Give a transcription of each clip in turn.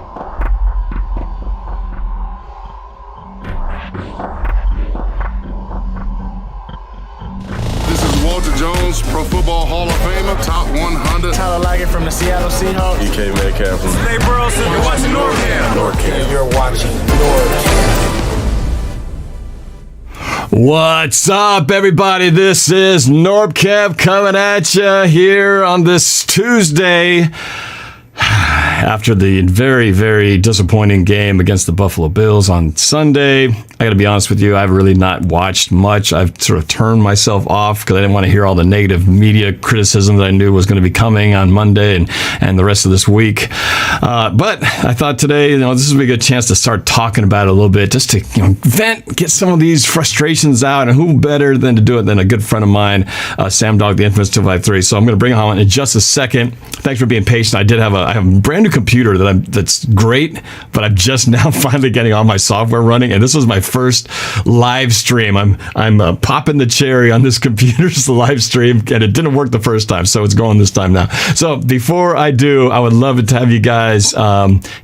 Boelter Jones, Pro Football Hall of Famer, top 100. Tyler Lockett from the Seattle Seahawks. DK Metcalf from Hey Burleson, you're watching NorbCam. NorbCam. You're watching NorbCam. What's up, everybody? This is NorbCam coming at you here on this Tuesday. After the very, very disappointing game against the Buffalo Bills on Sunday, I got to be honest with you, I've really not watched much. I've sort of turned myself off because I didn't want to hear all the negative media criticism that I knew was going to be coming on Monday and the rest of this week. But I thought today, this would be a good chance to start talking about it a little bit, just to vent, get some of these frustrations out, and who better than to do it than a good friend of mine, Sam Dogg the Infamous 253. So I'm going to bring him on in just a second. Thanks for being patient. I have a brand new computer that's great, but I'm just now finally getting all my software running, and this was my first live stream. I'm popping the cherry on this computer's live stream, and it didn't work the first time, so it's going this time now. So before I do, I would love it to have you guys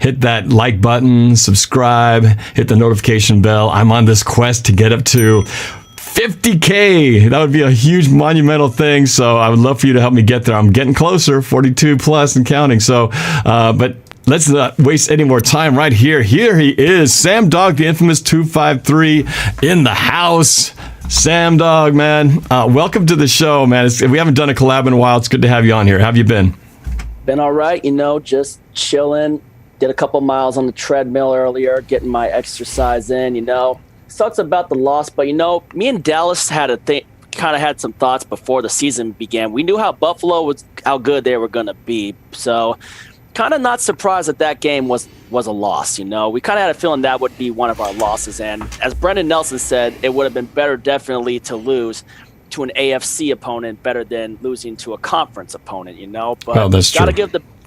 hit that like button, subscribe, hit the notification bell. I'm on this quest to get up to 50K. That would be a huge monumental thing. So I would love for you to help me get there. I'm getting closer, 42 plus and counting. So, but let's not waste any more time right here. Here he is, Sam Dogg the Infamous 253 in the house. Sam Dogg, man, welcome to the show, man. We haven't done a collab in a while. It's good to have you on here. How have you been? Been all right, just chilling. Did a couple miles on the treadmill earlier, getting my exercise in, Sucks about the loss, but me and Dallas kind of had some thoughts before the season began. We knew how how good they were going to be, so kind of not surprised that game was a loss. We kind of had a feeling that would be one of our losses, and as Brendan Nelson said, it would have been better definitely to lose to an AFC opponent better than losing to a conference opponent. But that's true.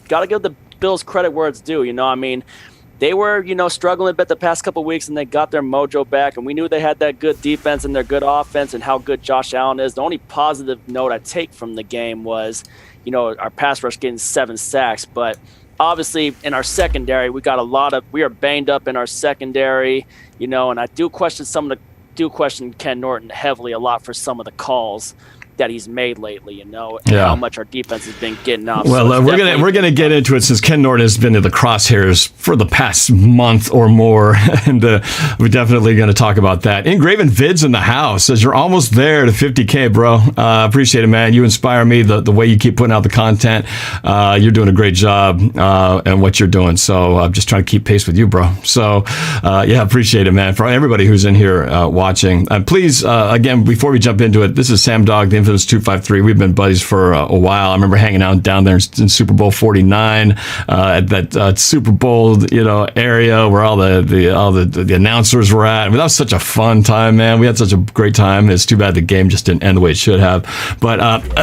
Gotta give the Bills credit where it's due. They were, struggling a bit the past couple of weeks, and they got their mojo back, and we knew they had that good defense and their good offense and how good Josh Allen is. The only positive note I take from the game was, our pass rush getting 7 sacks, but obviously in our secondary, we are banged up in our secondary, and I do question Ken Norton heavily a lot for some of the calls that he's made lately, and how much our defense has been getting off. Well, so we're gonna get into it, since Ken Norton has been in the crosshairs for the past month or more, and we're definitely going to talk about that. Engraven Vids in the house says you're almost there to 50K, bro. Appreciate it, man. You inspire me the way you keep putting out the content. You're doing a great job and what you're doing. So I'm just trying to keep pace with you, bro. So appreciate it, man. For everybody who's in here watching, please again, before we jump into it, this is Sam Dogg the Infamous 253. We've been buddies for a while. I remember hanging out down there in Super Bowl 49 at that Super Bowl area where all the announcers were at. I mean, that was such a fun time, man. We had such a great time. It's too bad the game just didn't end the way it should have. But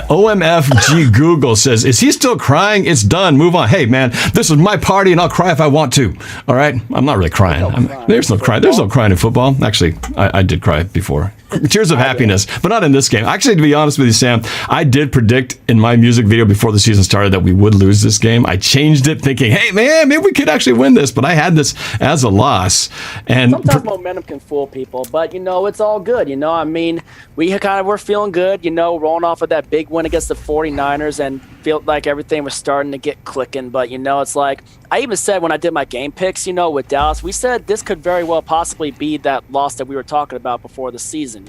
OMFG Google says, is he still crying? It's done. Move on. Hey, man, this is my party, and I'll cry if I want to. All right? I'm not really crying. There's no crying. There's no crying in football. Actually, I did cry before. Tears of happiness, but not in this game. Actually, to be honest with you, Sam, I did predict in my music video before the season started that we would lose this game. I changed it thinking, hey, man, maybe we could actually win this, but I had this as a loss. And sometimes momentum can fool people, but, it's all good. We kind of were feeling good, rolling off of that big win against the 49ers and felt like everything was starting to get clicking. But, it's like, I even said when I did my game picks, with Dallas, we said this could very well possibly be that loss that we were talking about before the season,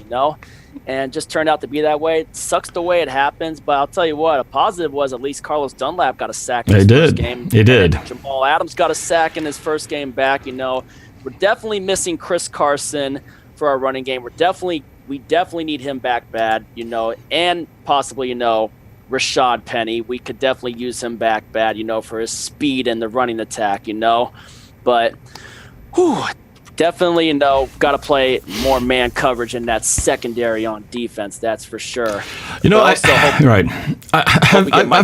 and just turned out to be that way. It sucks the way it happens, but I'll tell you what, a positive was at least Carlos Dunlap got a sack in his first game. He did. Jamal Adams got a sack in his first game back. We're definitely missing Chris Carson for our running game. We definitely need him back bad, and possibly, Rashad Penny. We could definitely use him back bad, for his speed and the running attack, but definitely, got to play more man coverage in that secondary on defense. That's for sure. I've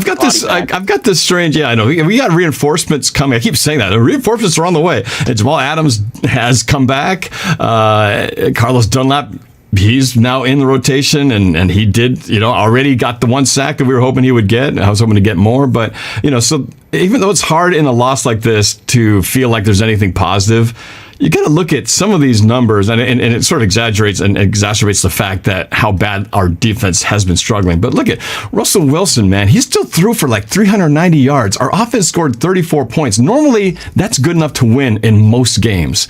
got this strange. Yeah, I know. We got reinforcements coming. I keep saying that. The reinforcements are on the way. And Jamal Adams has come back. Carlos Dunlap, he's now in the rotation, and he did, already got the 1 sack that we were hoping he would get. I was hoping to get more, but, so even though it's hard in a loss like this to feel like there's anything positive, you got to look at some of these numbers, and it sort of exaggerates and exacerbates the fact that how bad our defense has been struggling. But look at Russell Wilson, man. He still threw for like 390 yards. Our offense scored 34 points. Normally, that's good enough to win in most games.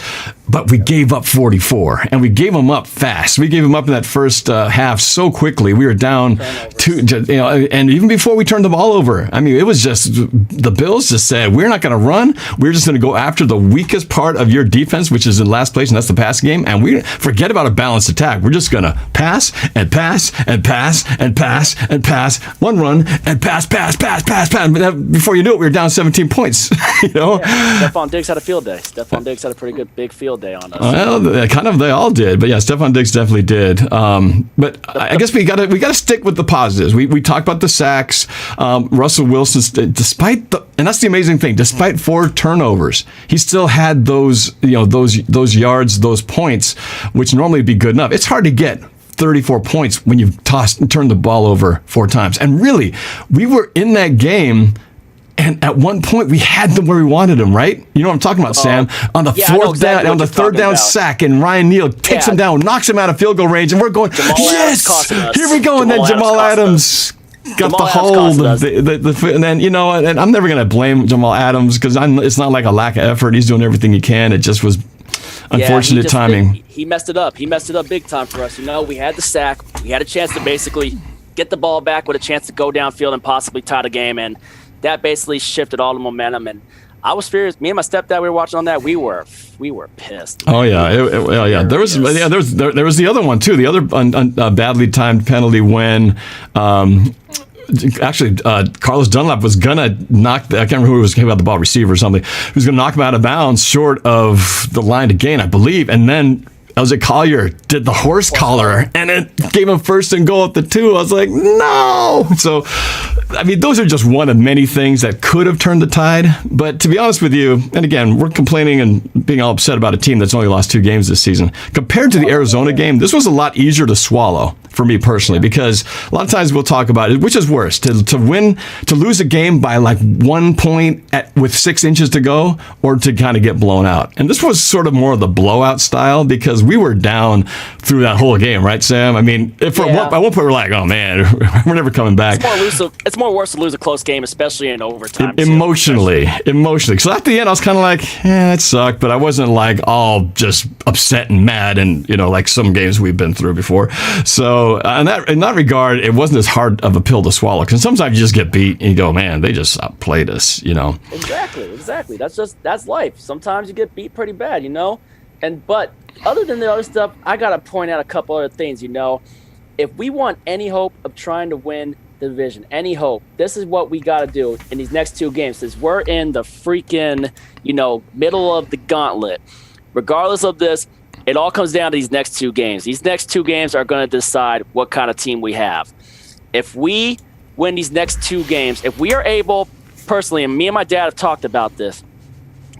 But we gave up 44, and we gave them up fast. We gave them up in that first half so quickly. We were down and even before we turned the ball over, I mean, it was just the Bills just said, we're not going to run. We're just going to go after the weakest part of your defense, which is in last place, and that's the passing game. And we forget about a balanced attack. We're just going to pass and pass and pass and pass and pass, one run and pass. Before you knew it, we were down 17 points. Stephon Diggs had a field day. Stephon Diggs had a pretty good big field day on us. Well, they all did, but yeah, Stephon Diggs definitely did. But I guess we got to stick with the positives. We talked about the sacks. Russell Wilson, and that's the amazing thing. Despite 4 turnovers, he still had those yards, those points, which normally would be good enough. It's hard to get 34 points when you've tossed and turned the ball over 4 times. And really, we were in that game. And at one point, we had them where we wanted them, right? You know what I'm talking about, Sam? On the third down sack, and Ryan Neal takes him down, knocks him out of field goal range, and we're going, yes! Here we go, and then Jamal Adams got the hold. And then, and I'm never going to blame Jamal Adams because it's not like a lack of effort. He's doing everything he can. It just was unfortunate timing. He messed it up. He messed it up big time for us. We had the sack. We had a chance to basically get the ball back with a chance to go downfield and possibly tie the game, and that basically shifted all the momentum, and I was furious. Me and my stepdad, we were watching on that. We were pissed. Oh yeah, There was the other one too. The other badly timed penalty when. Actually, Carlos Dunlap was gonna knock. I can't remember who was about the ball, receiver or something. He was gonna knock him out of bounds, short of the line to gain, I believe, and then Elgin Collier did the horse collar, and it gave him 1st and goal at the 2. I was like, no. So, I mean, those are just one of many things that could have turned the tide. But to be honest with you, and again, we're complaining and being all upset about a team that's only lost 2 games this season. Compared to the Arizona game, this was a lot easier to swallow for me personally, because a lot of times we'll talk about it, which is worse, to lose a game by like 1 point with 6 inches to go, or to kind of get blown out. And this was sort of more of the blowout style, because we were down through that whole game, right, Sam? I mean, at one point we're like, oh man, we're never coming back. It's more worse to lose a close game, especially in overtime. Emotionally. So at the end, I was kind of like, it sucked, but I wasn't like all just upset and mad, and like some games we've been through before. So in that regard, it wasn't as hard of a pill to swallow, because sometimes you just get beat and you go, man, they just outplayed us. Exactly. That's life. Sometimes you get beat pretty bad, but other than the other stuff, I gotta point out a couple other things. If we want any hope of trying to win the division, any hope, this is what we gotta do in these next 2 games. Since we're in the freaking, middle of the gauntlet. Regardless of this, it all comes down to these next 2 games. These next 2 games are going to decide what kind of team we have. If we win these next 2 games, if we are able, personally, and me and my dad have talked about this,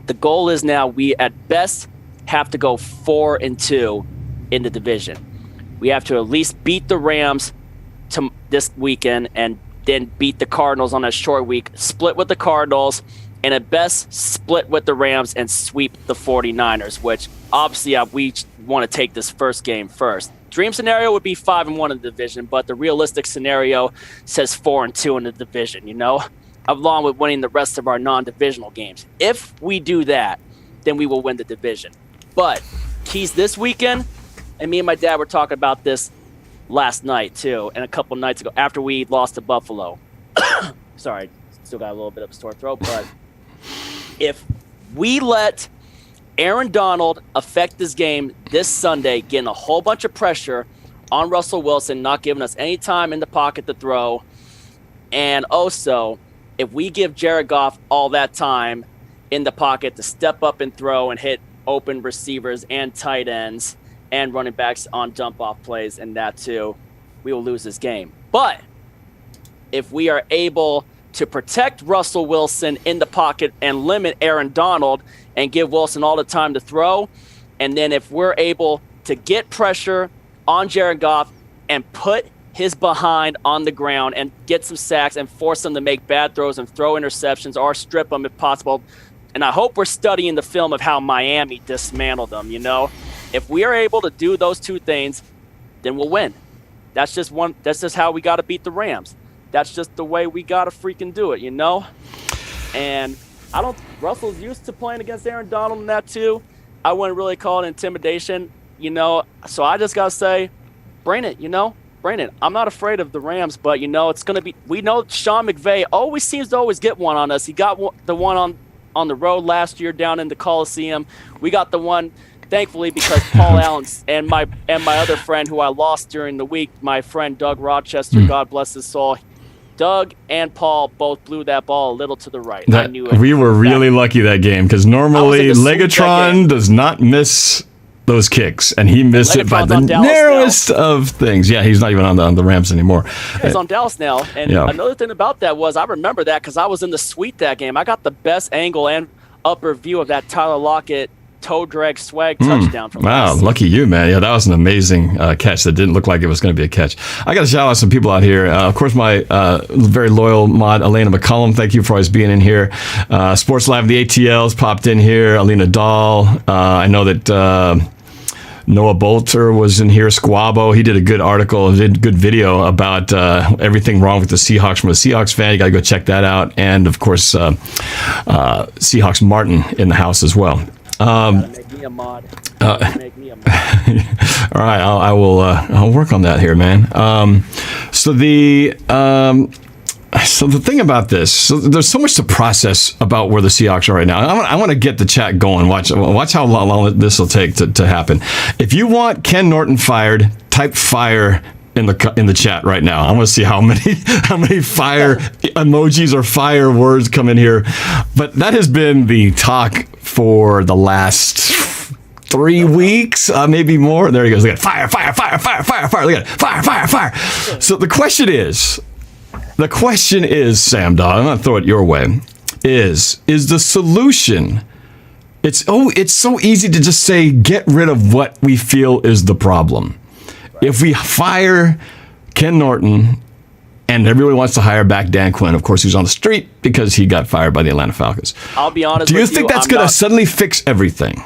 the goal is now we at best have to go 4-2 in the division. We have to at least beat the Rams this weekend, and then beat the Cardinals on a short week, split with the Cardinals, and at best split with the Rams and sweep the 49ers, which obviously we want to take this first game first. Dream scenario would be 5-1 in the division, but the realistic scenario says 4-2 in the division, along with winning the rest of our non-divisional games. If we do that, then we will win the division. But keys this weekend, and me and my dad were talking about this last night too, and a couple nights ago after we lost to Buffalo. Sorry, still got a little bit of a sore throat, but if we let Aaron Donald affect this game this Sunday, getting a whole bunch of pressure on Russell Wilson, not giving us any time in the pocket to throw, and also if we give Jared Goff all that time in the pocket to step up and throw and hit open receivers and tight ends and running backs on dump-off plays, and that too, we will lose this game. But if we are able to protect Russell Wilson in the pocket and limit Aaron Donald and give Wilson all the time to throw, and then if we're able to get pressure on Jared Goff and put his behind on the ground and get some sacks and force them to make bad throws and throw interceptions or strip them if possible. And I hope we're studying the film of how Miami dismantled them, you know? If we are able to do those two things, then we'll win. That's just how we got to beat the Rams. That's just the way we got to freaking do it, you know? And Russell's used to playing against Aaron Donald and that too. I wouldn't really call it intimidation, you know? So I just got to say, bring it, you know? Bring it. I'm not afraid of the Rams, but, you know, it's going to be – we know Sean McVay always seems to always get one on us. He got the one on the road last year down in the Coliseum. We got the one – thankfully, because Paul Allen and my other friend who I lost during the week, my friend Doug Rochester, God bless his soul, Doug and Paul both blew that ball a little to the right. I knew it. We were really lucky that game because normally Legatron does not miss those kicks, and he missed it by the narrowest of things. Yeah, he's not even on the Rams anymore. Yeah, he's on Dallas now. And another thing about that was I remember that because I was in the suite that game. I got the best angle and upper view of that Tyler Lockett toe drag swag touchdown from wow, lucky you, man. Yeah, that was an amazing catch that didn't look like it was going to be a catch. I got to shout out some people out here. Of course, my very loyal mod, Elena McCullum. Thank you for always being in here. Sports Live, the ATLs popped in here. Alina Dahl. I know that Noah Boelter was in here. Squabo, he did a good article, did a good video about everything wrong with the Seahawks from a Seahawks fan. You got to go check that out. And, of course, Seahawks Martin in the house as well. Make me a mod. Make me a mod. All right, I'll work on that here, man. So the thing about this, so there's so much to process about where the Seahawks are right now. I want to get the chat going. Watch how long this will take to happen. If you want Ken Norton fired, type fire in the chat right now. I want to see how many fire emojis or fire words come in here. But that has been the talk for the last 3 weeks, maybe more. There he goes. Look at fire. Look at fire. So the question is, Sam Dogg, I'm going to throw it your way, is the solution. It's so easy to just say, get rid of what we feel is the problem. If we fire Ken Norton and everybody wants to hire back Dan Quinn, of course, who's on the street because he got fired by the Atlanta Falcons. I'll be honest with you. Do you think that's going to suddenly fix everything?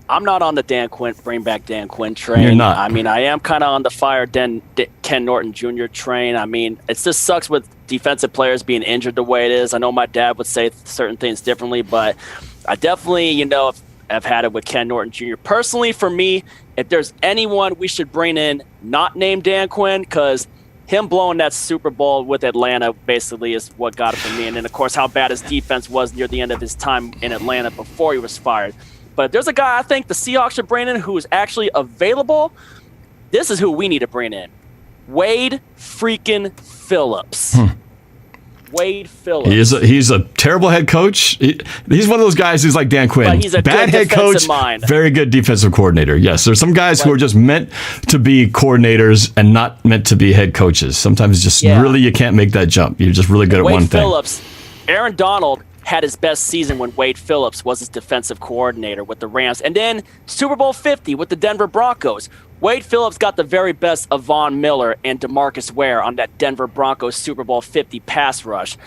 I'm not on the bring back Dan Quinn train. You're not. I mean, I am kind of on the fire Ken Norton Jr. train. I mean, it just sucks with defensive players being injured the way it is. I know my dad would say certain things differently, but I definitely, you know, I've had it with Ken Norton Jr. Personally, for me, if there's anyone we should bring in not named Dan Quinn, because him blowing that Super Bowl with Atlanta basically is what got it for me. And then, of course, how bad his defense was near the end of his time in Atlanta before he was fired. But if there's a guy I think the Seahawks should bring in who is actually available, this is who we need to bring in. Wade freaking Phillips. Wade Phillips. He's a terrible head coach. He's one of those guys who's like Dan Quinn. But he's a bad head coach, very good defensive coordinator. Yes, there's some guys who are just meant to be coordinators and not meant to be head coaches. Sometimes just really you can't make that jump. You're just really good at one thing. Wade Phillips, Aaron Donald had his best season when Wade Phillips was his defensive coordinator with the Rams. And then Super Bowl 50 with the Denver Broncos. Wade Phillips got the very best of Von Miller and DeMarcus Ware on that Denver Broncos Super Bowl 50 pass rush.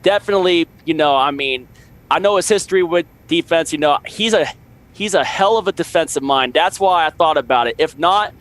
Definitely, you know, I mean, I know his history with defense. You know, he's a hell of a defensive mind. That's why I thought about it. If not,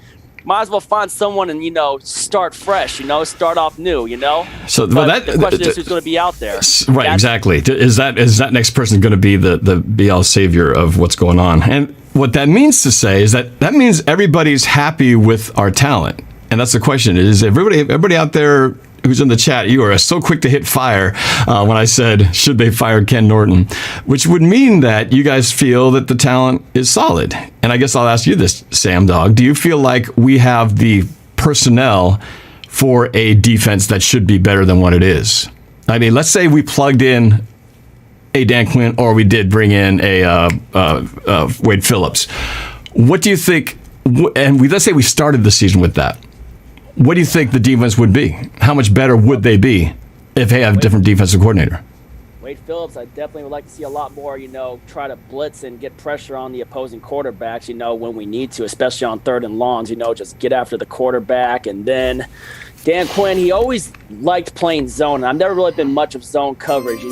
might as well find someone and, you know, start fresh, you know, start off new, you know? So the question is who's going to be out there. Right, exactly. Is that next person going to be the be-all savior of what's going on? And what that means to say is that means everybody's happy with our talent. And that's the question, is everybody out there who's in the chat, you are so quick to hit fire when I said, should they fire Ken Norton? Which would mean that you guys feel that the talent is solid. And I guess I'll ask you this, Sam Dogg. Do you feel like we have the personnel for a defense that should be better than what it is? I mean, let's say we plugged in a Dan Quinn or we did bring in a Wade Phillips. What do you think? And let's say we started the season with that. What do you think the defense would be? How much better would they be if they have a different defensive coordinator? Wade Phillips, I definitely would like to see a lot more, you know, try to blitz and get pressure on the opposing quarterbacks, you know, when we need to, especially on third and longs, you know, just get after the quarterback and then, Dan Quinn, he always liked playing zone. I've never really been much of zone coverage,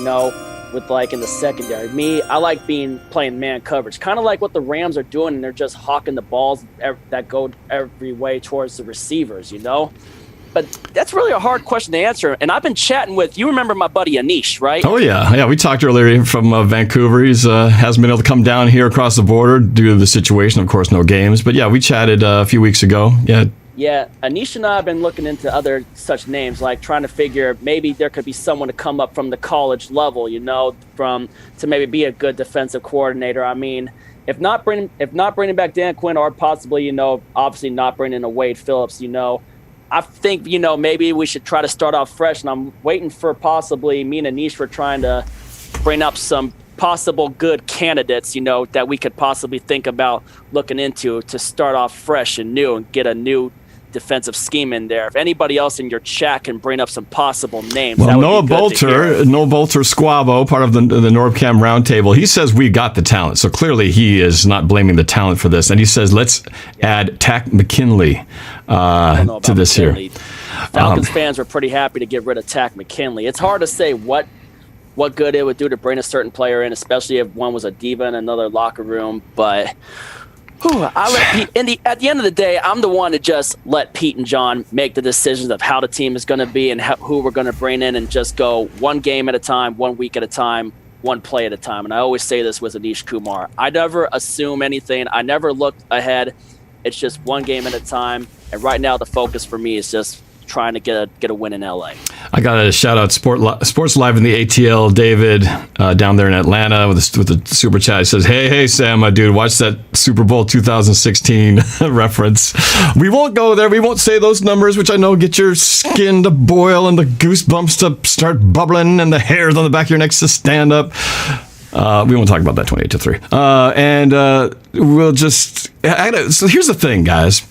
with like in the secondary. Me, I like playing man coverage, kind of like what the Rams are doing, and they're just hawking the balls that go every way towards the receivers, But that's really a hard question to answer. And I've been chatting with, you remember my buddy Anish, right? Oh, yeah. Yeah, we talked earlier from Vancouver. He's hasn't been able to come down here across the border due to the situation. Of course, no games. But yeah, we chatted a few weeks ago. Yeah. Yeah, Anish and I have been looking into other such names, like trying to figure maybe there could be someone to come up from the college level, to maybe be a good defensive coordinator. I mean, if not bringing back Dan Quinn, or possibly, obviously not bringing in a Wade Phillips, I think, maybe we should try to start off fresh. And I'm waiting for possibly me and Anish were trying to bring up some possible good candidates, that we could possibly think about looking into to start off fresh and new and get a new defensive scheme in there. If anybody else in your chat can bring up some possible names, well, Noah Boelter Squabo, part of the NorbCam roundtable, he says we got the talent. So clearly he is not blaming the talent for this. And he says let's add Tack McKinley to this McKinley. here. Falcons fans were pretty happy to get rid of Tack McKinley. It's hard to say what good it would do to bring a certain player in, especially if one was a diva in another locker room. But at the end of the day, I'm the one to just let Pete and John make the decisions of how the team is going to be and who we're going to bring in, and just go one game at a time, 1 week at a time, one play at a time. And I always say this with Anish Kumar. I never assume anything. I never look ahead. It's just one game at a time. And right now the focus for me is just trying to get a win in LA. I got a shout out Sports Live in the ATL. David down there in Atlanta with the super chat. He says, "Hey Sam, my dude, watch that Super Bowl 2016 reference. We won't go there. We won't say those numbers, which I know get your skin to boil and the goosebumps to start bubbling and the hairs on the back of your neck to stand up. We won't talk about that 28-3. We'll just. So here's the thing, guys.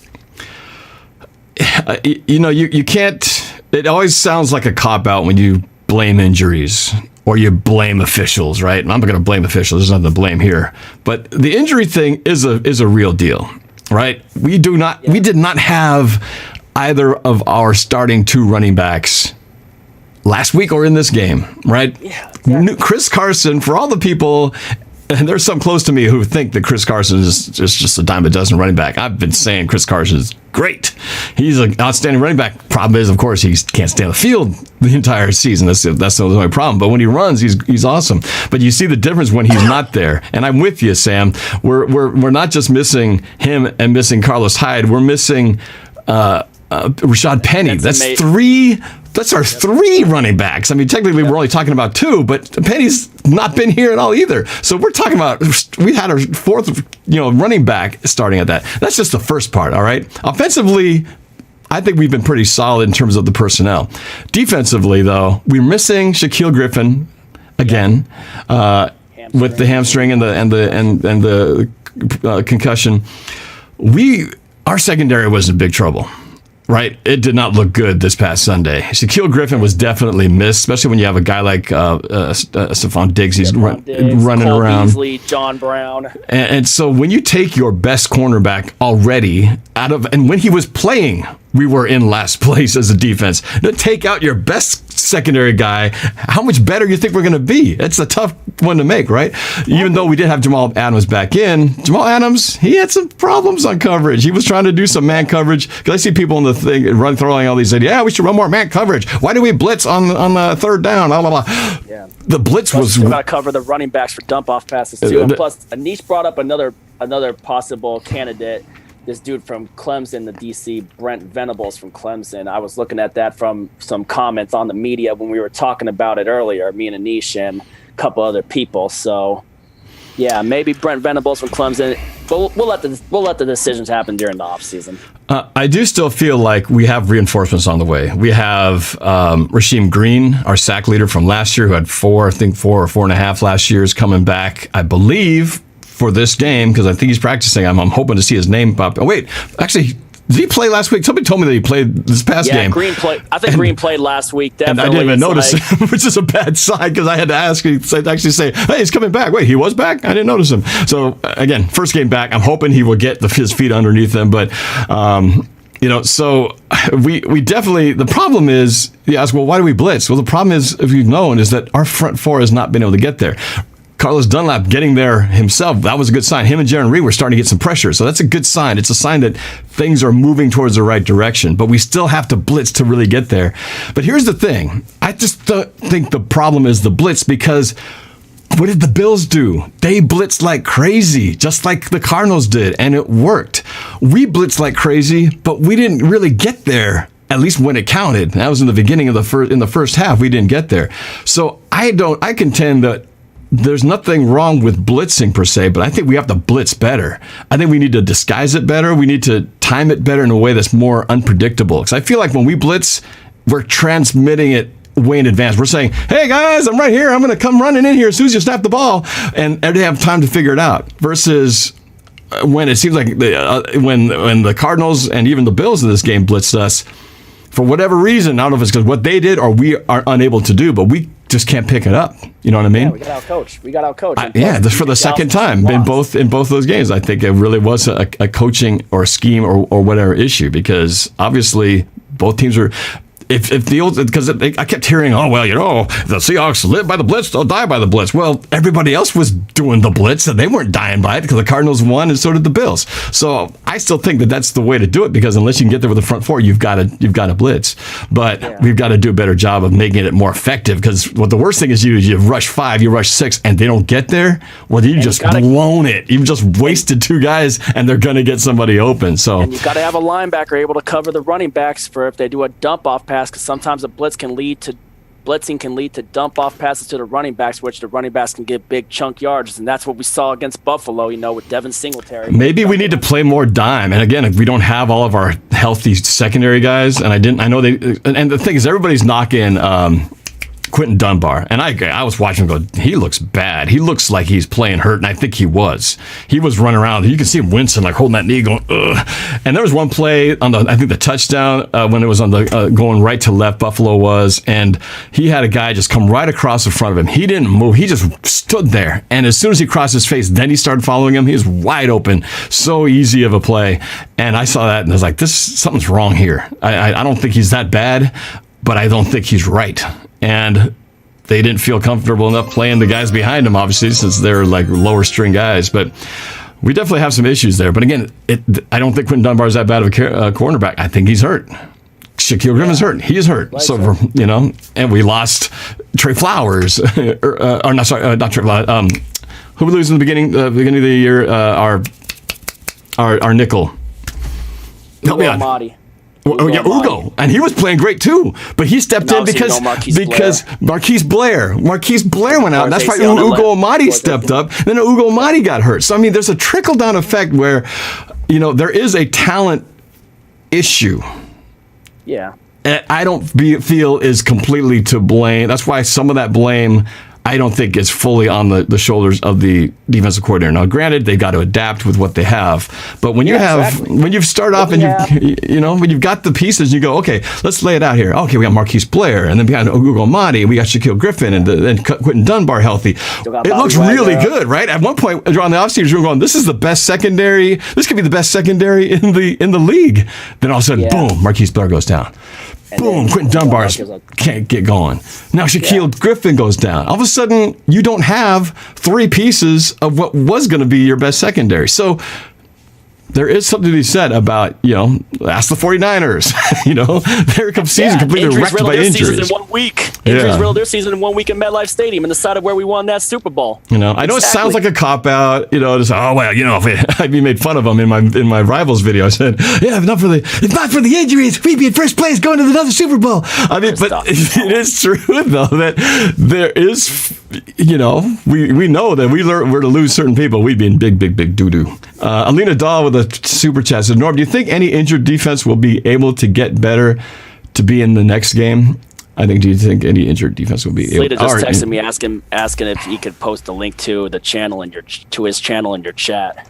You can't. It always sounds like a cop-out when you blame injuries or you blame officials, right? And I'm not going to blame officials. There's nothing to blame here. But the injury thing is a real deal, right? We did not have either of our starting two running backs last week or in this game, right? Yeah, exactly. Chris Carson, for all the people, and there's some close to me who think that Chris Carson is just a dime a dozen running back. I've been saying Chris Carson is great. He's an outstanding running back. Problem is, of course, he can't stay on the field the entire season. That's the only problem. But when he runs, he's awesome. But you see the difference when he's not there. And I'm with you, Sam. We're not just missing him and missing Carlos Hyde. We're missing Rashad Penny. That's three. That's our three running backs. I mean, technically, we're only talking about two, but Penny's not been here at all either. So we're talking about, we had our fourth, running back starting at that. That's just the first part, all right? Offensively, I think we've been pretty solid in terms of the personnel. Defensively, though, we're missing Shaquille Griffin again with the hamstring and the concussion. Our secondary was in big trouble. Right, it did not look good this past Sunday. Shaquille Griffin was definitely missed, especially when you have a guy like Stephon Diggs. He's running Cole around. Beasley, John Brown. And so when you take your best cornerback already and when he was playing, we were in last place as a defense. Now take out your best secondary guy. How much better you think we're going to be? It's a tough one to make, right? Even though we did have Jamal Adams back in, Jamal Adams, he had some problems on coverage. He was trying to do some man coverage. Because I see people in the thing throwing all these ideas. Yeah, we should run more man coverage. Why do we blitz on the third down? Blah, blah, blah. Yeah. The blitz was. Got to cover the running backs for dump off passes too. And plus, Anish brought up another possible candidate. This dude from Clemson, the DC, Brent Venables from Clemson. I was looking at that from some comments on the media when we were talking about it earlier, me and Anish and a couple other people. So, yeah, maybe Brent Venables from Clemson. But we'll let the decisions happen during the offseason. I do still feel like we have reinforcements on the way. We have Rasheem Green, our sack leader from last year, who had 4 or 4.5 last year, is coming back, I believe, for this game, because I think he's practicing. I'm hoping to see his name pop. Oh, wait, actually, did he play last week? Somebody told me that he played this past game. Yeah, Green played. I think Green played last week. Definitely. And I didn't even notice him, which is a bad sign, because I had to ask him to actually say, hey, he's coming back. Wait, he was back? I didn't notice him. So, again, first game back. I'm hoping he will get his feet underneath him. But So we definitely, the problem is, you ask, well, why do we blitz? Well, the problem is, if you've known, is that our front four has not been able to get there. Carlos Dunlap getting there himself, that was a good sign. Him and Jaron Reed were starting to get some pressure. So that's a good sign. It's a sign that things are moving towards the right direction. But we still have to blitz to really get there. But here's the thing. I just think the problem is the blitz, because what did the Bills do? They blitzed like crazy, just like the Cardinals did, and it worked. We blitzed like crazy, but we didn't really get there. At least when it counted. That was in the beginning of the first half. We didn't get there. So I contend that there's nothing wrong with blitzing per se, but I think we have to blitz better. I think we need to disguise it better. We need to time it better in a way that's more unpredictable. Because I feel like when we blitz, we're transmitting it way in advance. We're saying, hey guys, I'm right here. I'm going to come running in here as soon as you snap the ball. And they have time to figure it out. Versus when it seems like when the Cardinals and even the Bills in this game blitzed us, for whatever reason, I don't know if it's because what they did or we are unable to do, but we just can't pick it up. You know what I mean? Yeah, we got outcoached. Just for the second time in both those games. I think it really was a coaching or scheme or whatever issue, because obviously both teams are. If the old, because I kept hearing, the Seahawks live by the blitz, they'll die by the blitz. Well, everybody else was doing the blitz, and they weren't dying by it because the Cardinals won, and so did the Bills. So I still think that that's the way to do it, because unless you can get there with the front four, you've got to blitz. But we've got to do a better job of making it more effective, because what the worst thing is you rush 5, you rush 6, and they don't get there. Well, you just blown it. You've just wasted 2 guys, and they're going to get somebody open. So and you've got to have a linebacker able to cover the running backs for if they do a dump off pass, because sometimes a blitzing can lead to dump off passes to the running backs, which the running backs can get big chunk yards, and that's what we saw against Buffalo, with Devin Singletary. Maybe we need to play more dime, and again, if we don't have all of our healthy secondary guys, and the thing is, everybody's knocking Quentin Dunbar, and I was watching him go, he looks bad. He looks like he's playing hurt, and I think he was. He was running around. You can see him wincing, like holding that knee, going, ugh. And there was one play on the touchdown when it was on the going right to left, Buffalo was, and he had a guy just come right across the front of him. He didn't move. He just stood there, and as soon as he crossed his face, then he started following him. He was wide open. So easy of a play, and I saw that, and I was like, something's wrong here. I don't think he's that bad, but I don't think he's right. And they didn't feel comfortable enough playing the guys behind him, obviously, since they're like lower string guys. But we definitely have some issues there. But again, I don't think Quentin Dunbar is that bad of a cornerback. I think he's hurt. Shaquille Griffin's hurt. He's hurt. And we lost Trey Flowers. Not Trey Flowers. Who we lose in the beginning of the year? Our nickel. Help me out. Ugo, and he was playing great too, but he stepped in because Marquise Blair went out. And that's why Ugo Amadi stepped up. Then Ugo Amadi got hurt. So I mean, there's a trickle down effect where, there is a talent issue. Yeah, I don't feel is completely to blame. That's why some of that blame, I don't think is fully on the shoulders of the defensive coordinator. Now, granted, they've got to adapt with what they have, but when when you start off and when you've got the pieces, you go, okay, let's lay it out here. Okay, we got Marquise Blair, and then we got Ugo Amadi, we got Shaquille Griffin, and then Quentin Dunbar healthy. It looks really good, right? At one point during the offseason, we were going, this is the best secondary. This could be the best secondary in the league. Then all of a sudden, boom, Marquise Blair goes down. Boom, Quentin Dunbar can't get going. Now Shaquille Griffin goes down. All of a sudden, you don't have 3 pieces of what was going to be your best secondary. So there is something to be said about, ask the 49ers. Their season completely wrecked by injuries. Season in 1 week. Injuries riddled their season in 1 week in MetLife Stadium and decided where we won that Super Bowl. I know it sounds like a cop-out, just, I'd be made fun of them in my Rivals video. I said, if not for the injuries, we'd be in first place going to another Super Bowl. I mean, but it is true, though, that there is, we know that we're to lose certain people, we'd be in big, big, big doo-doo. Alina Dahl with a super chat says, Norb, do you think any injured defense will be able to get better to be in the next game? Do you think any injured defense will be able to? Slita just texted me asking if he could post a link to the channel to his channel in your chat.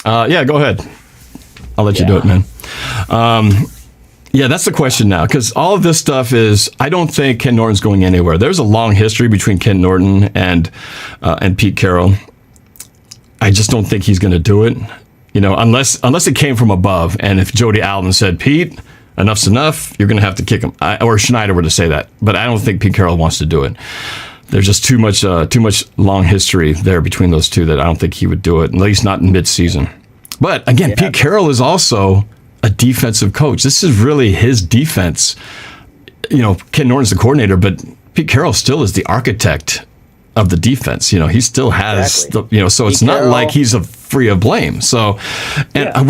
Yeah, go ahead. I'll let you do it, man. That's the question now, because all of this stuff is, I don't think Ken Norton's going anywhere. There's a long history between Ken Norton and Pete Carroll. I just don't think he's going to do it. unless it came from above, and if Jody Allen said, Pete, enough's enough, you're going to have to kick him, or Schneider were to say that. But I don't think Pete Carroll wants to do it. There's just too much long history there between those two that I don't think he would do it, at least not in mid-season. But again, Pete Carroll is also a defensive coach. This is really his defense. Ken Norton's the coordinator, but Pete Carroll still is the architect of the defense. He still has, so it's not like he's free of blame. So, I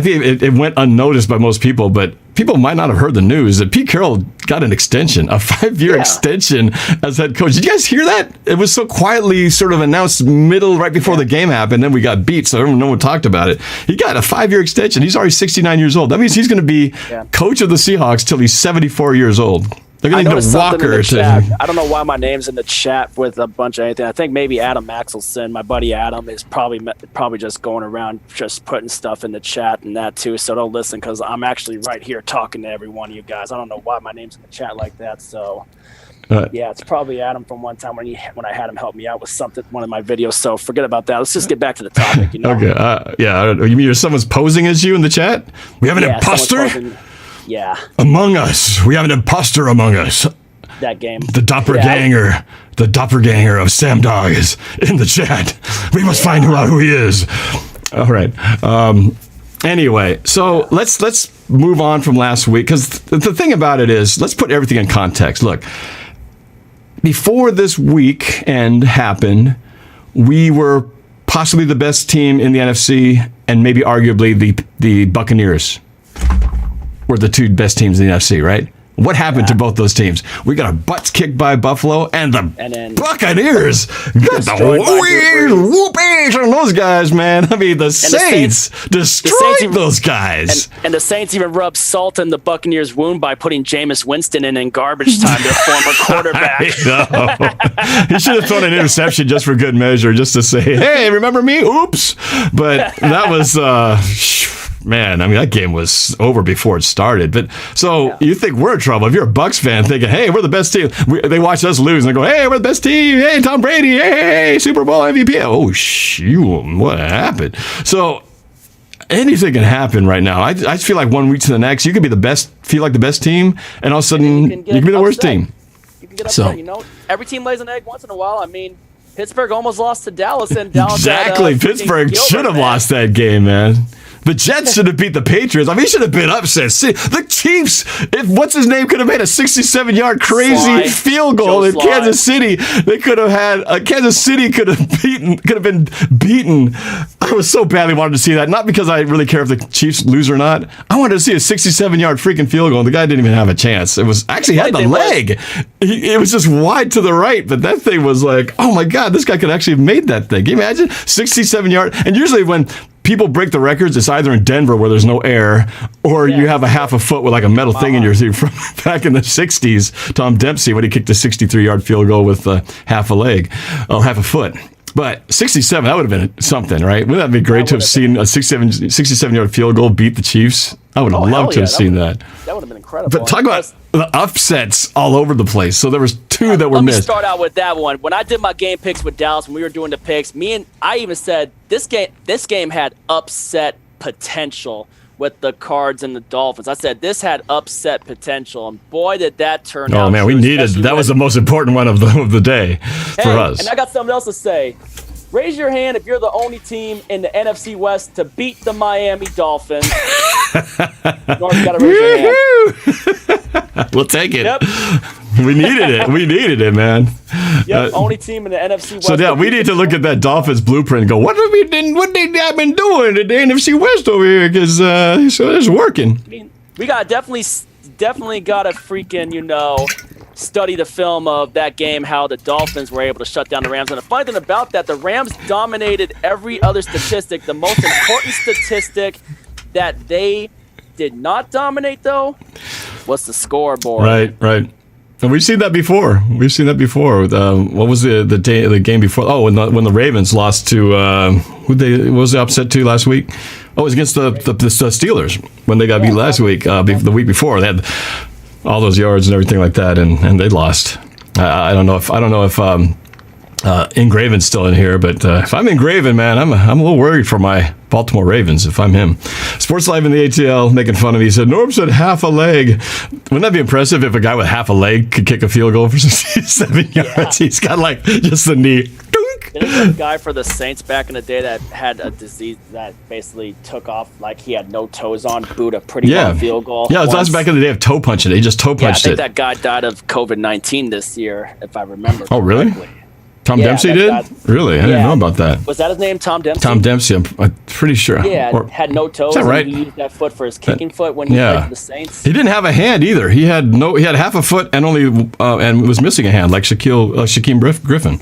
think it went unnoticed by most people, but people might not have heard the news that Pete Carroll got an extension, a 5-year extension as head coach. Did you guys hear that? It was so quietly sort of announced right before the game happened, then we got beat, so no one talked about it. He got a 5-year extension. He's already 69 years old. That means he's going to be coach of the Seahawks till he's 74 years old. They're going to need a Walker to. I don't know why my name's in the chat with a bunch of anything. I think maybe Adam Axelson, my buddy Adam, is probably just going around just putting stuff in the chat and that too. So don't listen because I'm actually right here talking to every one of you guys. I don't know why my name's in the chat like that. So it's probably Adam from one time when I had him help me out with one of my videos. So forget about that. Let's just get back to the topic. Okay. You mean someone's posing as you in the chat? We have an imposter. Yeah. Among us. We have an imposter among us. That game. The doppelganger of Sam Dogg is in the chat. We must find out who he is. All right. Anyway, so let's move on from last week, because the thing about it is, let's put everything in context. Look, before this weekend happened, we were possibly the best team in the NFC, and maybe arguably the Buccaneers were the two best teams in the NFC, right? What happened to both those teams? We got our butts kicked by Buffalo, and the Buccaneers got the weird whoopings on those guys, man. I mean, the Saints destroyed those guys. And the Saints even rubbed salt in the Buccaneers' wound by putting Jameis Winston in garbage time, their former quarterback. He should have thrown an interception just for good measure, just to say, hey, remember me? Oops. But that was... Man, I mean, that game was over before it started. But you think we're in trouble. If you're a Bucs fan thinking, hey, we're the best team. They watch us lose and they go, hey, we're the best team. Hey, Tom Brady. Hey, Super Bowl MVP. Oh, shoot, what happened? So anything can happen right now. I just feel like 1 week to the next, you could be feel like the best team, and all of a sudden you can be the worst team. You can get upset, every team lays an egg once in a while. I mean, Pittsburgh almost lost to Dallas, and Dallas exactly. Pittsburgh should have lost that game, man. The Jets should have beat the Patriots. I mean, he should have been upset. See, the Chiefs, if what's his name could have made a 67-yard crazy field goal in Kansas City, they could have had Kansas City could have been beaten. I was so badly wanted to see that. Not because I really care if the Chiefs lose or not. I wanted to see a 67-yard freaking field goal. The guy didn't even have a chance. It was actually had the leg. It was just wide to the right, but that thing was like, oh my God, this guy could actually have made that thing. Can you imagine? 67-yard. And usually when people break the records, it's either in Denver where there's no air, or you have a half a foot with like a metal thing in your from back in the 60s. Tom Dempsey, when he kicked a 63-yard field goal with half a foot. But 67, that would have been something, right? Wouldn't that be great to have seen a 67-yard field goal beat the Chiefs? I would have loved to have seen that. That would have been incredible. But talk about the upsets all over the place. So there was two that were missed. Let me start out with that one. When I did my game picks with Dallas, when we were doing the picks, I even said this game had upset potential with the Cards and the Dolphins. I said this had upset potential, and boy, did that turn out. Oh man, we needed that. Was the most important one of the day for us. And I got something else to say. Raise your hand if you're the only team in the NFC West to beat the Miami Dolphins. North, you gotta raise your hand. We'll take it. Yep. We needed it, man. Yep, only team in the NFC West. So yeah, we need to look at that Dolphins blueprint and go, what they have been doing at the NFC West over here? Because so it's working. I mean, we got definitely got to freaking study the film of that game, how the Dolphins were able to shut down the Rams. And the funny thing about that, the Rams dominated every other statistic. The most important statistic that they did not dominate, though, was the scoreboard. Right. And we've seen that before. What was the game before? Oh, when the Ravens lost to what was the upset to last week? Oh, it was against the Steelers when they got beat last week. The week before, they had all those yards and everything like that, and they lost. I don't know if Engraven's still in here, but if I'm Engraven, man, I'm a little worried for my Baltimore Ravens if I'm him. Sports Live in the ATL making fun of me. He said, Norb said half a leg. Wouldn't that be impressive if a guy with half a leg could kick a field goal for 67 yards? He's got like just the knee. There's a guy for the Saints back in the day that had a disease that basically took off, like he had no toes on, booed a pretty long field goal. Yeah, it was back in the day of toe punching. He just toe punched I think that guy died of COVID-19 this year, if I remember. Oh, really? Correctly. Tom Dempsey did? Really? I didn't know about that. Was that his name, Tom Dempsey? Tom Dempsey, I'm pretty sure. Yeah, had no toes. Is that right? And he used that foot for his kicking foot when he played for the Saints. He didn't have a hand either. He had half a foot and only and was missing a hand, like Shaquem Griffin.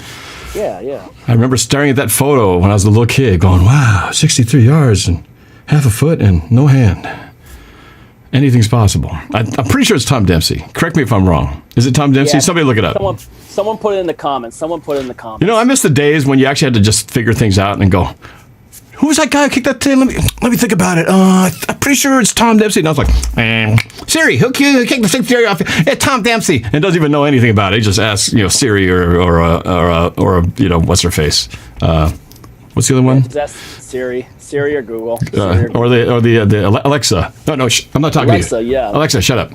Yeah. I remember staring at that photo when I was a little kid, going, "Wow, 63 yards and half a foot and no hand. Anything's possible." I'm pretty sure it's Tom Dempsey. Correct me if I'm wrong. Is it Tom Dempsey? Yeah, Somebody look it up. Someone put it in the comments. You know, I miss the days when you actually had to just figure things out and go, "Who was that guy who kicked that thing? Let me think about it. I'm pretty sure it's Tom Dempsey." And I was like, Siri, who kicked the 63 off? It's Tom Dempsey. And doesn't even know anything about it. He just asks, Siri or what's her face? What's the other one? That's Siri or Google. Or the Alexa. No, I'm not talking Alexa, to you. yeah. Alexa, shut up.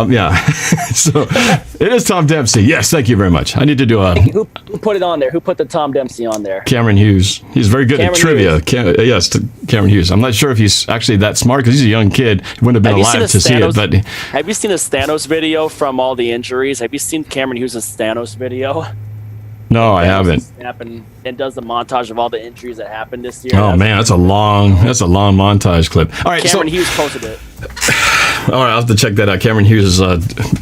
Yeah. So it is Tom Dempsey. Yes, thank you very much. I need to do Who put it on there? Who put the Tom Dempsey on there? Cameron Hughes. He's very good at trivia. Yes, Cameron Hughes. I'm not sure if he's actually that smart because he's a young kid. He wouldn't have been alive to see it. But have you seen a Thanos video from all the injuries? Have you seen Cameron Hughes' Thanos video? No, I haven't. And does the montage of all the injuries that happened this year. Oh man, that's a long montage clip. All right, Cameron Hughes posted it. All right, I'll have to check that out. Cameron Hughes'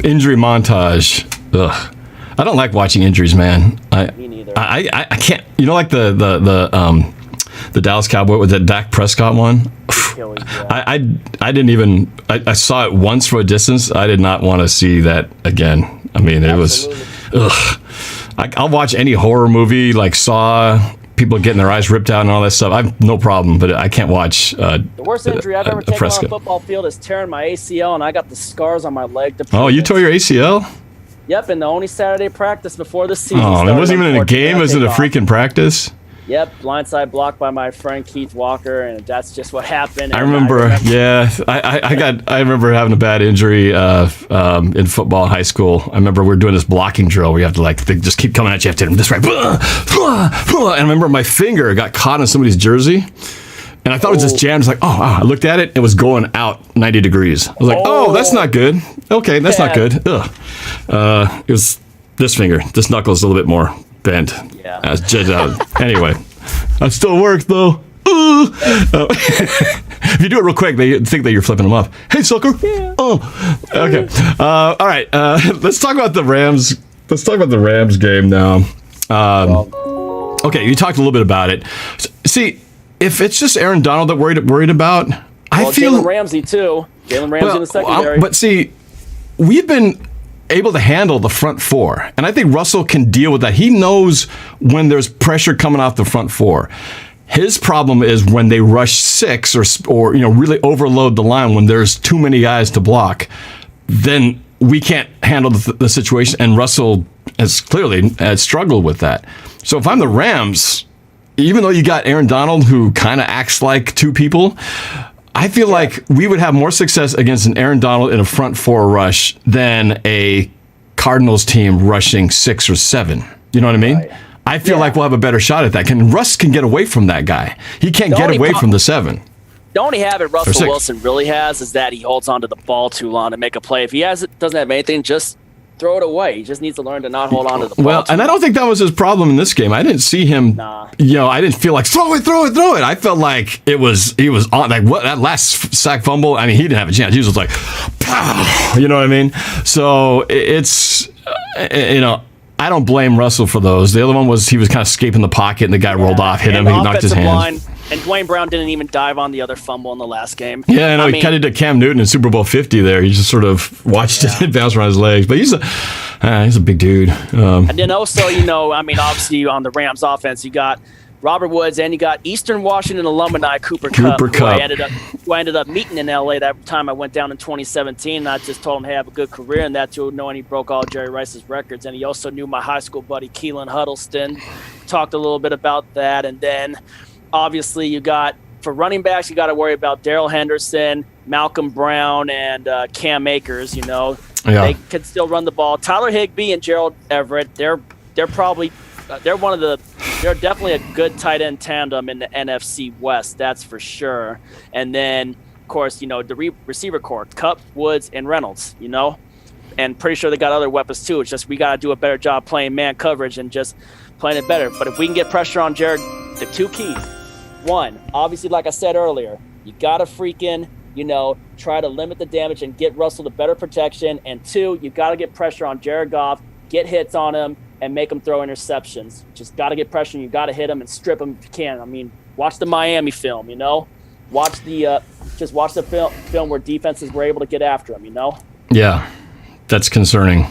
injury montage. Ugh, I don't like watching injuries, man. Me neither. I can't. Like the Dallas Cowboy with that Dak Prescott one. I didn't even. I saw it once from a distance. I did not want to see that again. I mean, it was. Ugh. I'll watch any horror movie like Saw, people getting their eyes ripped out and all that stuff. I have no problem, but I can't watch. The worst injury I've ever taken on a football field is tearing my ACL, and I got the scars on my leg. Oh, you tore your ACL? Yep, in the only Saturday practice before the season. Oh, it wasn't even in a game. Was it a freaking practice? Yep, blindside blocked by my friend Keith Walker, and that's just what happened. I remember I remember having a bad injury in football in high school. I remember we were doing this blocking drill where you have to they just keep coming at you. You have to hit them this way. And I remember my finger got caught in somebody's jersy. And I thought it was just jammed. It's like, I looked at it. It was going out 90 degrees. I was like, that's not good. Okay, that's not good. Ugh. It was this finger. This knuckle is a little bit more bent. Yeah. Anyway, that still works though. If you do it real quick, they think that you're flipping them off. Hey, sucker. Yeah. Oh. Okay. All right. Let's talk about the Rams. Let's talk about the Rams game now. Okay, you talked a little bit about it. See, if it's just Aaron Donald that worried about, I feel Jalen Ramsey too. Jalen Ramsey in the secondary. But see, we've been able to handle the front four, and I think Russell can deal with that. He knows when there's pressure coming off the front four. His problem is when they rush six or really overload the line when there's too many guys to block. Then we can't handle the situation, and Russell has clearly struggled with that. So if I'm the Rams, even though you got Aaron Donald who kind of acts like two people, I feel like we would have more success against an Aaron Donald in a front four rush than a Cardinals team rushing 6 or 7. You know what I mean? Right. I feel like we'll have a better shot at that. Russ can get away from that guy. He can't get away from the 7. The only habit Russell Wilson really has is that he holds onto the ball too long to make a play. If he doesn't have anything, just throw it away. He just needs to learn to not hold on to the ball. Well, and I don't think that was his problem in this game. I didn't see him. I didn't feel like throw it. I felt like he was on that last sack fumble. I mean, he didn't have a chance. He was just like, pow, you know what I mean? So it's I don't blame Russell for those. The other one was he was kind of escaping the pocket and the guy rolled off, hit him, he knocked his hands. And Dwayne Brown didn't even dive on the other fumble in the last game. Yeah, I know. He cut it to Cam Newton in Super Bowl 50 there. He just sort of watched it bounce around his legs. But he's a big dude. And then also, obviously on the Rams offense, you got Robert Woods, and you got Eastern Washington alumni Cooper Kupp, who I ended up meeting in L.A. that time I went down in 2017. And I just told him, hey, have a good career, and that's who knowing he broke all Jerry Rice's records. And he also knew my high school buddy Keelan Huddleston. Talked a little bit about that. And then, obviously, you got, for running backs, you got to worry about Darrell Henderson, Malcolm Brown, and Cam Akers. They can still run the ball. Tyler Higbee and Gerald Everett, they're definitely a good tight end tandem in the NFC West, that's for sure. And then, of course, the receiver core, Kupp, Woods, and Reynolds, and pretty sure they got other weapons too. It's just we got to do a better job playing man coverage and just playing it better. But if we can get pressure on Jared, the two keys. One, obviously, like I said earlier, you got to freaking, try to limit the damage and get Russell to better protection. And two, you got to get pressure on Jared Goff, get hits on him, and make him throw interceptions. Just got to get pressure, and you got to hit him and strip him if you can. I mean, watch the Miami film, Watch the film where defenses were able to get after him, Yeah, that's concerning.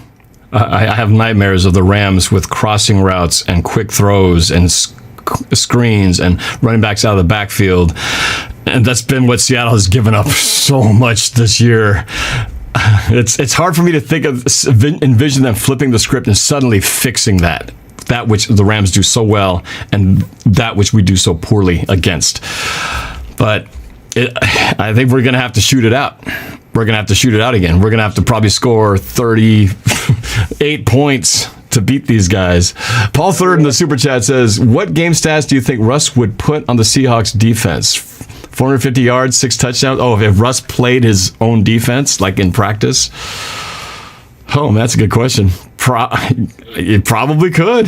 I have nightmares of the Rams with crossing routes and quick throws and screens and running backs out of the backfield. And that's been what Seattle has given up so much this year. It's hard for me to envision them flipping the script and suddenly fixing that which the Rams do so well and that which we do so poorly against. But I think we're going to have to shoot it out. We're going to have to shoot it out again. We're going to have to probably score 38 points to beat these guys. Paul Third in the Super Chat says, what game stats do you think Russ would put on the Seahawks defense? 450 yards, 6 touchdowns. Oh, if Russ played his own defense, like in practice? Oh, that's a good question. He probably could.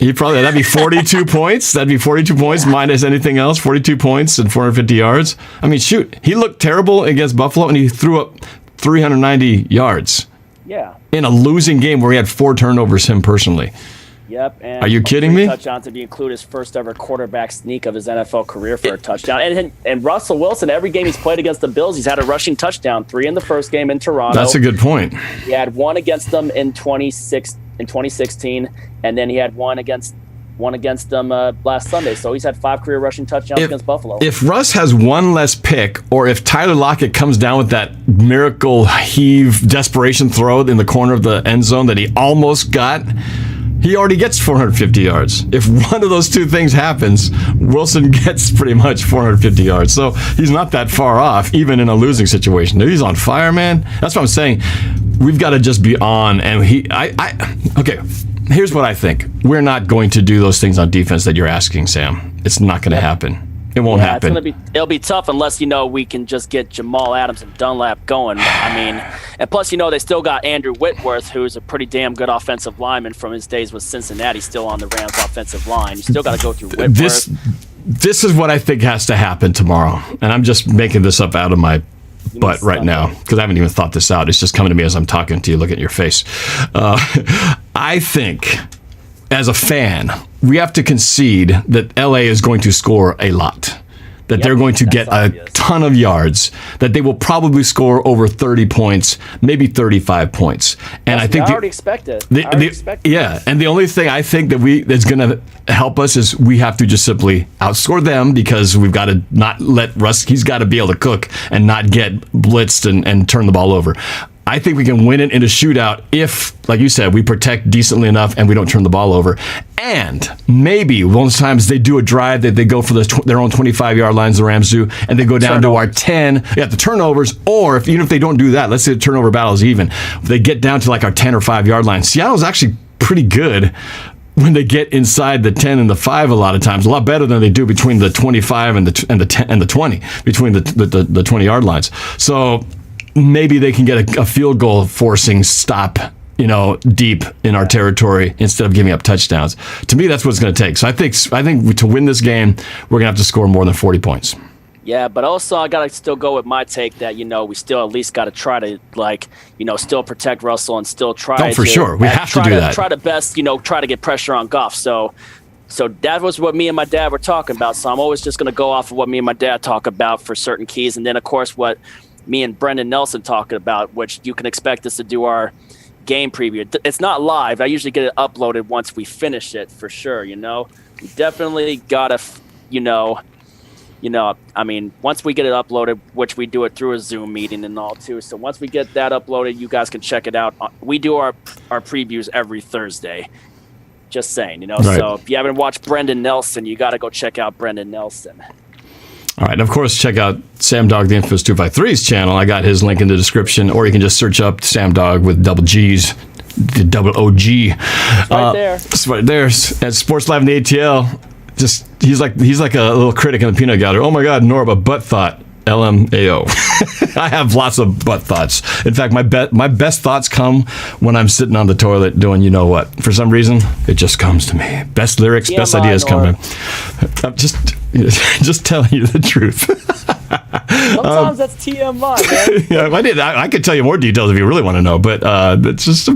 That'd be 42 points. That'd be 42 points minus anything else. 42 points and 450 yards. I mean, shoot. He looked terrible against Buffalo, and he threw up 390 yards. Yeah. In a losing game where he had 4 turnovers him personally. Yep. And are you kidding me? Touchdown to be included his first ever quarterback sneak of his NFL career for a touchdown. And Russell Wilson, every game he's played against the Bills, he's had a rushing touchdown. 3 in the first game in Toronto. That's a good point. He had 1 against them in 2016, and then he had one against them last Sunday. So he's had 5 career rushing touchdowns against Buffalo. If Russ has 1 less pick, or if Tyler Lockett comes down with that miracle heave desperation throw in the corner of the end zone that he almost got, he already gets 450 yards. If one of those 2 things happens, Wilson gets pretty much 450 yards. So he's not that far off, even in a losing situation. He's on fire, man. That's what I'm saying. We've got to just be on. And okay, here's what I think. We're not going to do those things on defense that you're asking, Sam. It's not going to happen. It won't happen. It'll be tough unless, we can just get Jamal Adams and Dunlap going. I mean, and plus, they still got Andrew Whitworth, who's a pretty damn good offensive lineman from his days with Cincinnati, still on the Rams offensive line. You still got to go through Whitworth. This is what I think has to happen tomorrow. And I'm just making this up out of my butt right now because I haven't even thought this out. It's just coming to me as I'm talking to you, looking at your face. I think, as a fan, we have to concede that LA is going to score a lot, that they're going to get a ton of yards, that they will probably score over 30 points, maybe 35 points. And I think I already expect it. And the only thing I think that's going to help us is we have to just simply outscore them because we've got to not let Russ, he's got to be able to cook and not get blitzed and turn the ball over. I think we can win it in a shootout if, like you said, we protect decently enough and we don't turn the ball over. And maybe most times they do a drive that they go for their own 25-yard lines, the Rams do, and they go down to our 10. The turnovers, or even if they don't do that, let's say the turnover battle is even. If they get down to like our 10 or 5-yard line, Seattle's actually pretty good when they get inside the 10 and the 5 a lot of times, a lot better than they do between the 25 and the 10 and the 20, between the 20-yard lines. So maybe they can get a field goal forcing stop, deep in our territory instead of giving up touchdowns. To me, that's what it's going to take. So I think to win this game, we're going to have to score more than 40 points. Yeah, but also I got to still go with my take that, we still at least got to try to, still protect Russell and still try for sure. We have to do that. Try to best, try to get pressure on Goff. So that was what me and my dad were talking about. So I'm always just going to go off of what me and my dad talk about for certain keys. And then, of course, what me and Brendan Nelson talking about, which you can expect us to do our game preview. It's not live. I usually get it uploaded once we finish it for sure, definitely gotta, I mean, once we get it uploaded, which we do it through a Zoom meeting and all too. So once we get that uploaded, you guys can check it out. We do our previews every Thursday. Just saying, Right. So if you haven't watched Brendan Nelson, you got to go check out Brendan Nelson. All right, and of course, check out Sam Dogg the Infamous 253's channel. I got his link in the description, or you can just search up Sam Dogg with double G's, the double OG. It's right there. It's right there. At Sports Live in the ATL. Just he's like a little critic in the peanut gallery. Oh my God, Norb, a butt thought. LMAO. I have lots of butt thoughts. In fact, my best thoughts come when I'm sitting on the toilet doing you know what. For some reason, it just comes to me. Best lyrics, TMI, best ideas come to me. I'm just telling you the truth. Sometimes that's TMI, man. Yeah, I could tell you more details if you really want to know, but it's just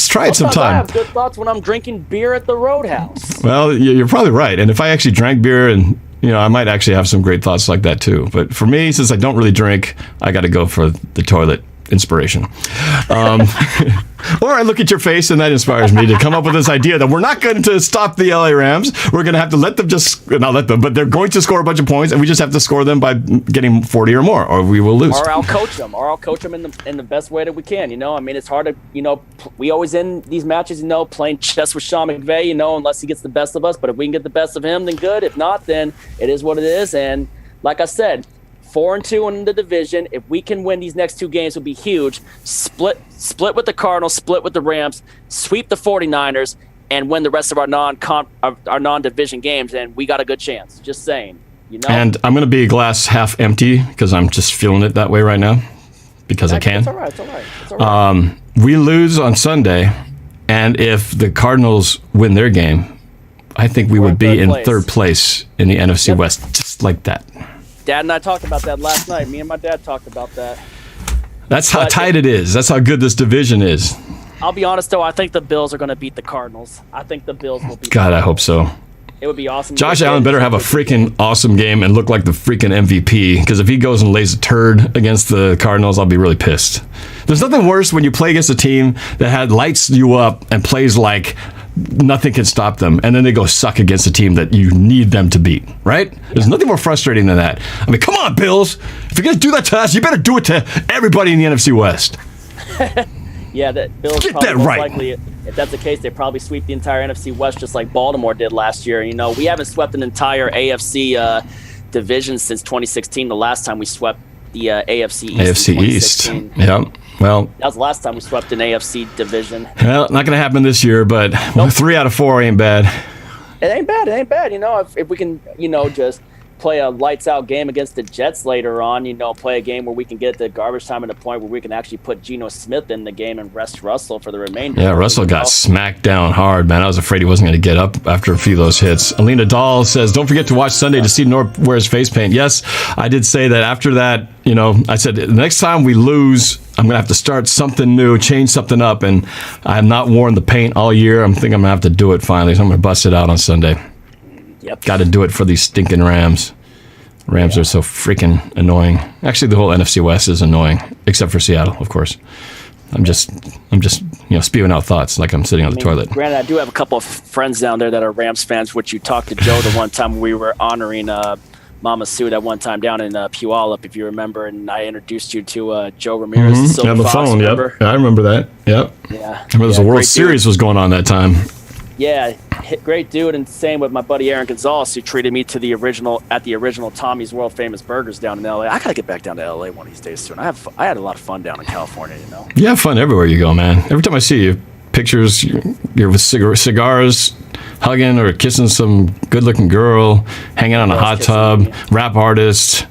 try it sometime. I have good thoughts when I'm drinking beer at the Roadhouse. Well, you're probably right. And if I actually drank beer and I might actually have some great thoughts like that too. But for me, since I don't really drink, I got to go for the toilet inspiration. Or I look at your face and that inspires me to come up with this idea that we're not going to stop the LA Rams. We're going to have to but they're going to score a bunch of points and we just have to score them by getting 40 or more or we will lose. Or I'll coach them in the best way that we can. I mean, it's hard to, we always end these matches, playing chess with Sean McVay, unless he gets the best of us. But if we can get the best of him, then good. If not, then it is what it is. And like I said, 4-2 in the division. If we can win these next two games, it would be huge. Split with the Cardinals, split with the Rams, sweep the 49ers, and win the rest of our non-division games, and we got a good chance. Just saying. And I'm going to be glass half empty because I'm just feeling it that way right now because I can. It's all right. We lose on Sunday, and if the Cardinals win their game, I think we would be in third place in the NFC West, just like that. Dad and I talked about that last night. Me and my dad talked about that. That's how tight it is. That's how good this division is. I'll be honest, though. I think the Bills are going to beat the Cardinals. I think the Bills will beat God, I hope so. It would be awesome. Josh Allen better have a freaking awesome game and look like the freaking MVP, because if he goes and lays a turd against the Cardinals, I'll be really pissed. There's nothing worse when you play against a team that lights you up and plays like nothing can stop them, and then they go suck against a team that you need them to beat, right? Yeah. There's nothing more frustrating than that. I mean, come on, Bills. If you're going to do that to us, you better do it to everybody in the NFC West. Yeah, that Bills Get probably that most right. likely, if that's the case, they probably sweep the entire NFC West just like Baltimore did last year. We haven't swept an entire AFC division since 2016. The last time we swept the AFC East. AFC East. Yep. Well, that was the last time we swept an AFC division. Well, not going to happen this year, but 3 out of 4 ain't bad. It ain't bad. If we can, just play a lights-out game against the Jets later on, play a game where we can get the garbage time at a point where we can actually put Geno Smith in the game and rest Russell for the remainder. Yeah, Russell got smacked down hard, man. I was afraid he wasn't going to get up after a few of those hits. Alina Dahl says, don't forget to watch Sunday to see Norb wears face paint. Yes, I did say that after that, I said, the next time we lose, I'm going to have to start something new, change something up, and I have not worn the paint all year. I'm thinking I'm going to have to do it finally, so I'm going to bust it out on Sunday. Yep. Got to do it for these stinking Rams. Rams are so freaking annoying. Actually, the whole NFC West is annoying, except for Seattle, of course. I'm just spewing out thoughts like I'm sitting on the toilet. Granted, I do have a couple of friends down there that are Rams fans, which you talked to Joe the one time we were honoring Mama Sue that one time down in Puyallup, if you remember, and I introduced you to Joe Ramirez. Mm-hmm. On the phone, remember? Yep. I remember that. Yep. Yeah. I remember the World Series was going on that time. Yeah, great dude, and same with my buddy Aaron Gonzalez, who treated me to the original Tommy's World Famous Burgers down in LA. I gotta get back down to LA one of these days soon. I had a lot of fun down in California, You have fun everywhere you go, man. Every time I see you, pictures, you're with cigars, hugging or kissing some good-looking girl, hanging on a hot tub, rap artist.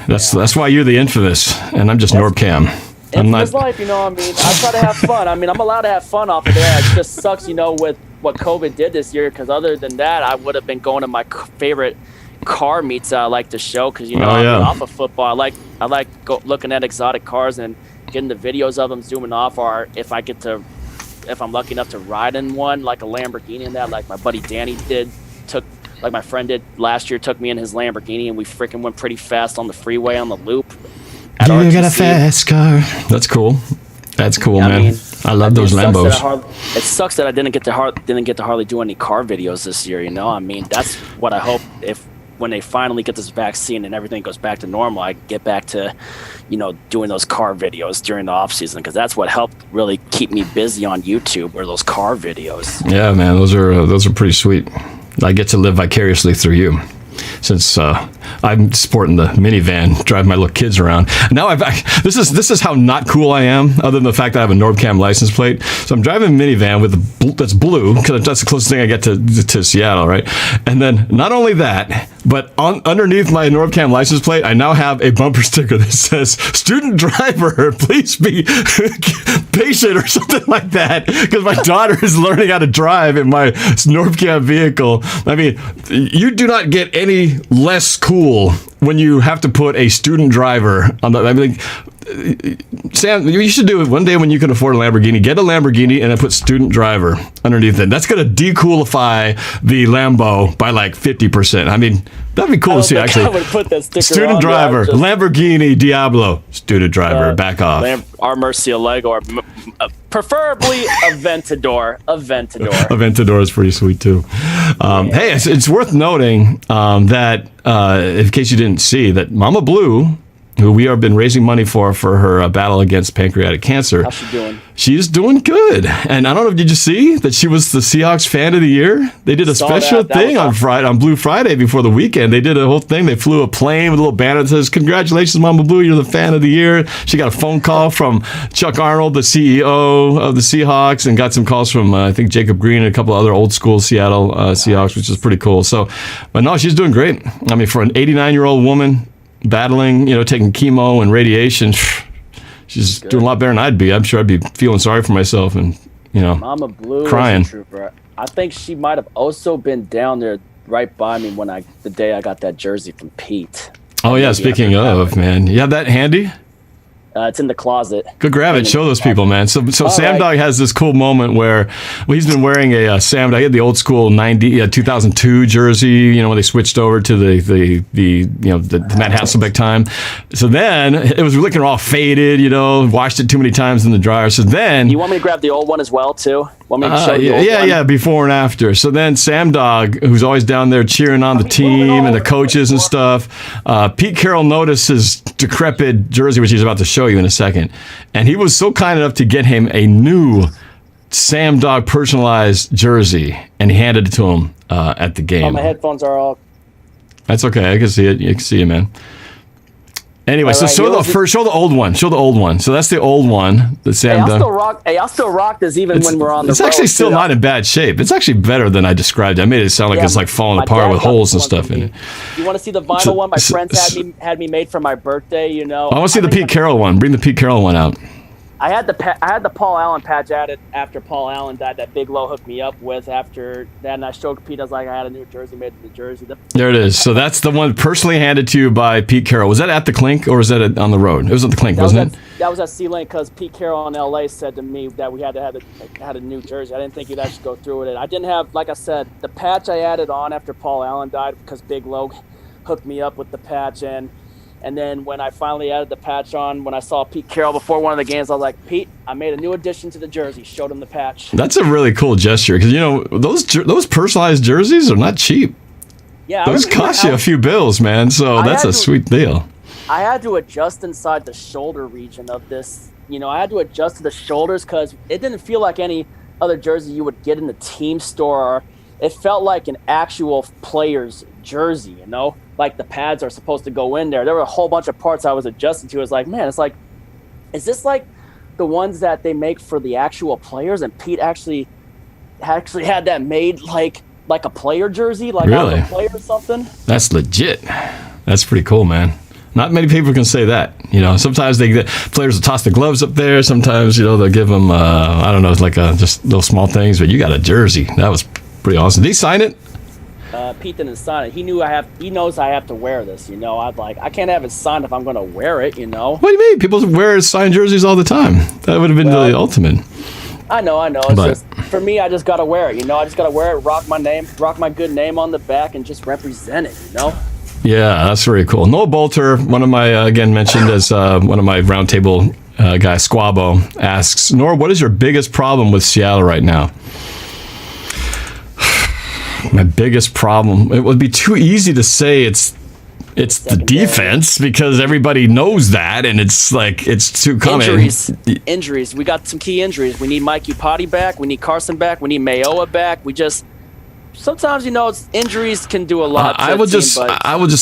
That's why you're the infamous, and I'm just NorbCam. Infamous life, I try to have fun. I'm allowed to have fun off of there. It just sucks, with what COVID did this year, because other than that, I would have been going to my favorite car meets I like to show, because, I'm off of football. I like looking at exotic cars and getting the videos of them, zooming off, or if I'm lucky enough to ride in one, like a Lamborghini and that, like my buddy Danny like my friend did last year, took me in his Lamborghini, and we freaking went pretty fast on the freeway on the loop. You got a fast car. That's cool. That's cool, man. I love those Lambos. It sucks that I didn't get to hardly do any car videos this year. You know, I mean, that's what I hope when they finally get this vaccine and everything goes back to normal, I get back to, doing those car videos during the off season, because that's what helped really keep me busy on YouTube, were those car videos. Yeah, man, those are pretty sweet. I get to live vicariously through you, since I'm sporting the minivan, driving my little kids around. Now this is how not cool I am, other than the fact that I have a NorbCam license plate. So I'm driving a minivan that's blue, because that's the closest thing I get to Seattle, right? And then not only that, but underneath my NorbCam license plate, I now have a bumper sticker that says "Student driver, please be patient" or something like that, because my daughter is learning how to drive in my NorbCam vehicle. I mean, you do not get any less cool when you have to put a student driver on the. I mean, Sam, you should do it one day when you can afford a Lamborghini. Get a Lamborghini and then put student driver underneath it. That's going to decoolify the Lambo by like 50%. I mean, that'd be cool to see, actually. I would put that sticker student on driver, Lamborghini Diablo, student driver, back off. Our Murcielago, or preferably Aventador. Aventador is pretty sweet too. Hey, it's worth noting that, in case you didn't see, that Mama Blue, who we have been raising money for her battle against pancreatic cancer. How's she doing? She's doing good. And I don't know if did you see that she was the Seahawks Fan of the Year? They did a special thing on Blue Friday before the weekend. They did a whole thing. They flew a plane with a little banner that says, "Congratulations, Mama Blue, you're the Fan of the Year." She got a phone call from Chuck Arnold, the CEO of the Seahawks, and got some calls from, I think, Jacob Green and a couple other old school Seattle Seahawks, which is pretty cool. So, but no, she's doing great. I mean, for an 89-year-old woman, battling, taking chemo and radiation, she's doing a lot better than I'd be. I'm sure I'd be feeling sorry for myself and, Mama Blue crying. Is a trooper. I think she might have also been down there right by me the day I got that jersey from Pete. Oh yeah, speaking of, man, you have that handy? It's in the closet. Go grab it. Show those people, man. So Sam Dogg has this cool moment where he's been wearing a Sam Dogg. He had the old school 2002 jersey. When they switched over to the Matt Hasselbeck time. So then it was looking all faded. Washed it too many times in the dryer. So then you want me to grab the old one as well too? Want me to show you the old one? Yeah, before and after. So then Sam Dogg, who's always down there cheering on the team and the coaches and stuff, Pete Carroll noticed his decrepit jersey, which he's about to show you in a second, and he was so kind enough to get him a new Sam Dogg personalized jersey, and he handed it to him at the game. Oh, my headphones are all. That's okay. I can see it. You can see it, man. Anyway, so show the old one. Show the old one. So that's the old one that Sam Dogg. I'll still rock this even when we're on the road. It's actually still not in bad shape. It's actually better than I described it. I made it sound like it's like falling apart with holes and stuff in it. You want to see the vinyl one my friends had me made for my birthday? I want to see the Pete Carroll one. Bring the Pete Carroll one out. I had the Paul Allen patch added after Paul Allen died. That Big Low hooked me up with after that, and I showed Pete. I was like, I had a new jersey made in New Jersey. There it is. So that's the one personally handed to you by Pete Carroll. Was that at the Clink or was that on the road? It was at the Clink, wasn't it? That was at C-Link because Pete Carroll in L.A. said to me that we had to have a new jersey. I didn't think he'd actually go through with it. I didn't have, like I said, the patch I added on after Paul Allen died because Big Low hooked me up with the patch and then when I finally added the patch on, when I saw Pete Carroll before one of the games, I was like, "Pete, I made a new addition to the jersey." Showed him the patch. That's a really cool gesture because those personalized jerseys are not cheap. Yeah, those cost you a few bills, man. So that's a sweet deal. I had to adjust inside the shoulder region of this. I had to adjust to the shoulders because it didn't feel like any other jersey you would get in the team store. It felt like an actual player's jersey, like the pads are supposed to go in there. There were a whole bunch of parts I was adjusting to. I was like, man, is this like the ones that they make for the actual players? And Pete actually had that made like a player jersey, like really? A player or something. That's legit. That's pretty cool, man. Not many people can say that. Sometimes players will toss the gloves up there. Sometimes, they'll give them, I don't know, it's like just little small things. But you got a jersey. That was pretty awesome. Did he sign it? Pete didn't sign it. He knows I have to wear this. I can't have it signed if I'm going to wear it. What do you mean? People wear signed jerseys all the time. That would have been the ultimate. I know. It's just for me. I just got to wear it. I just got to wear it. Rock my name, rock my good name on the back, and just represent it. Yeah, that's very cool. Boelter, one of my, again mentioned as one of my roundtable guy Squabo asks, Norb, what is your biggest problem with Seattle right now? My biggest problem, it would be too easy to say it's the defense because everybody knows that, and it's like it's too common. Injuries. We got some key injuries. We need Mike Upati back. We need Carson back. We need Mayoa back. We just sometimes, it's injuries can do a lot. I will just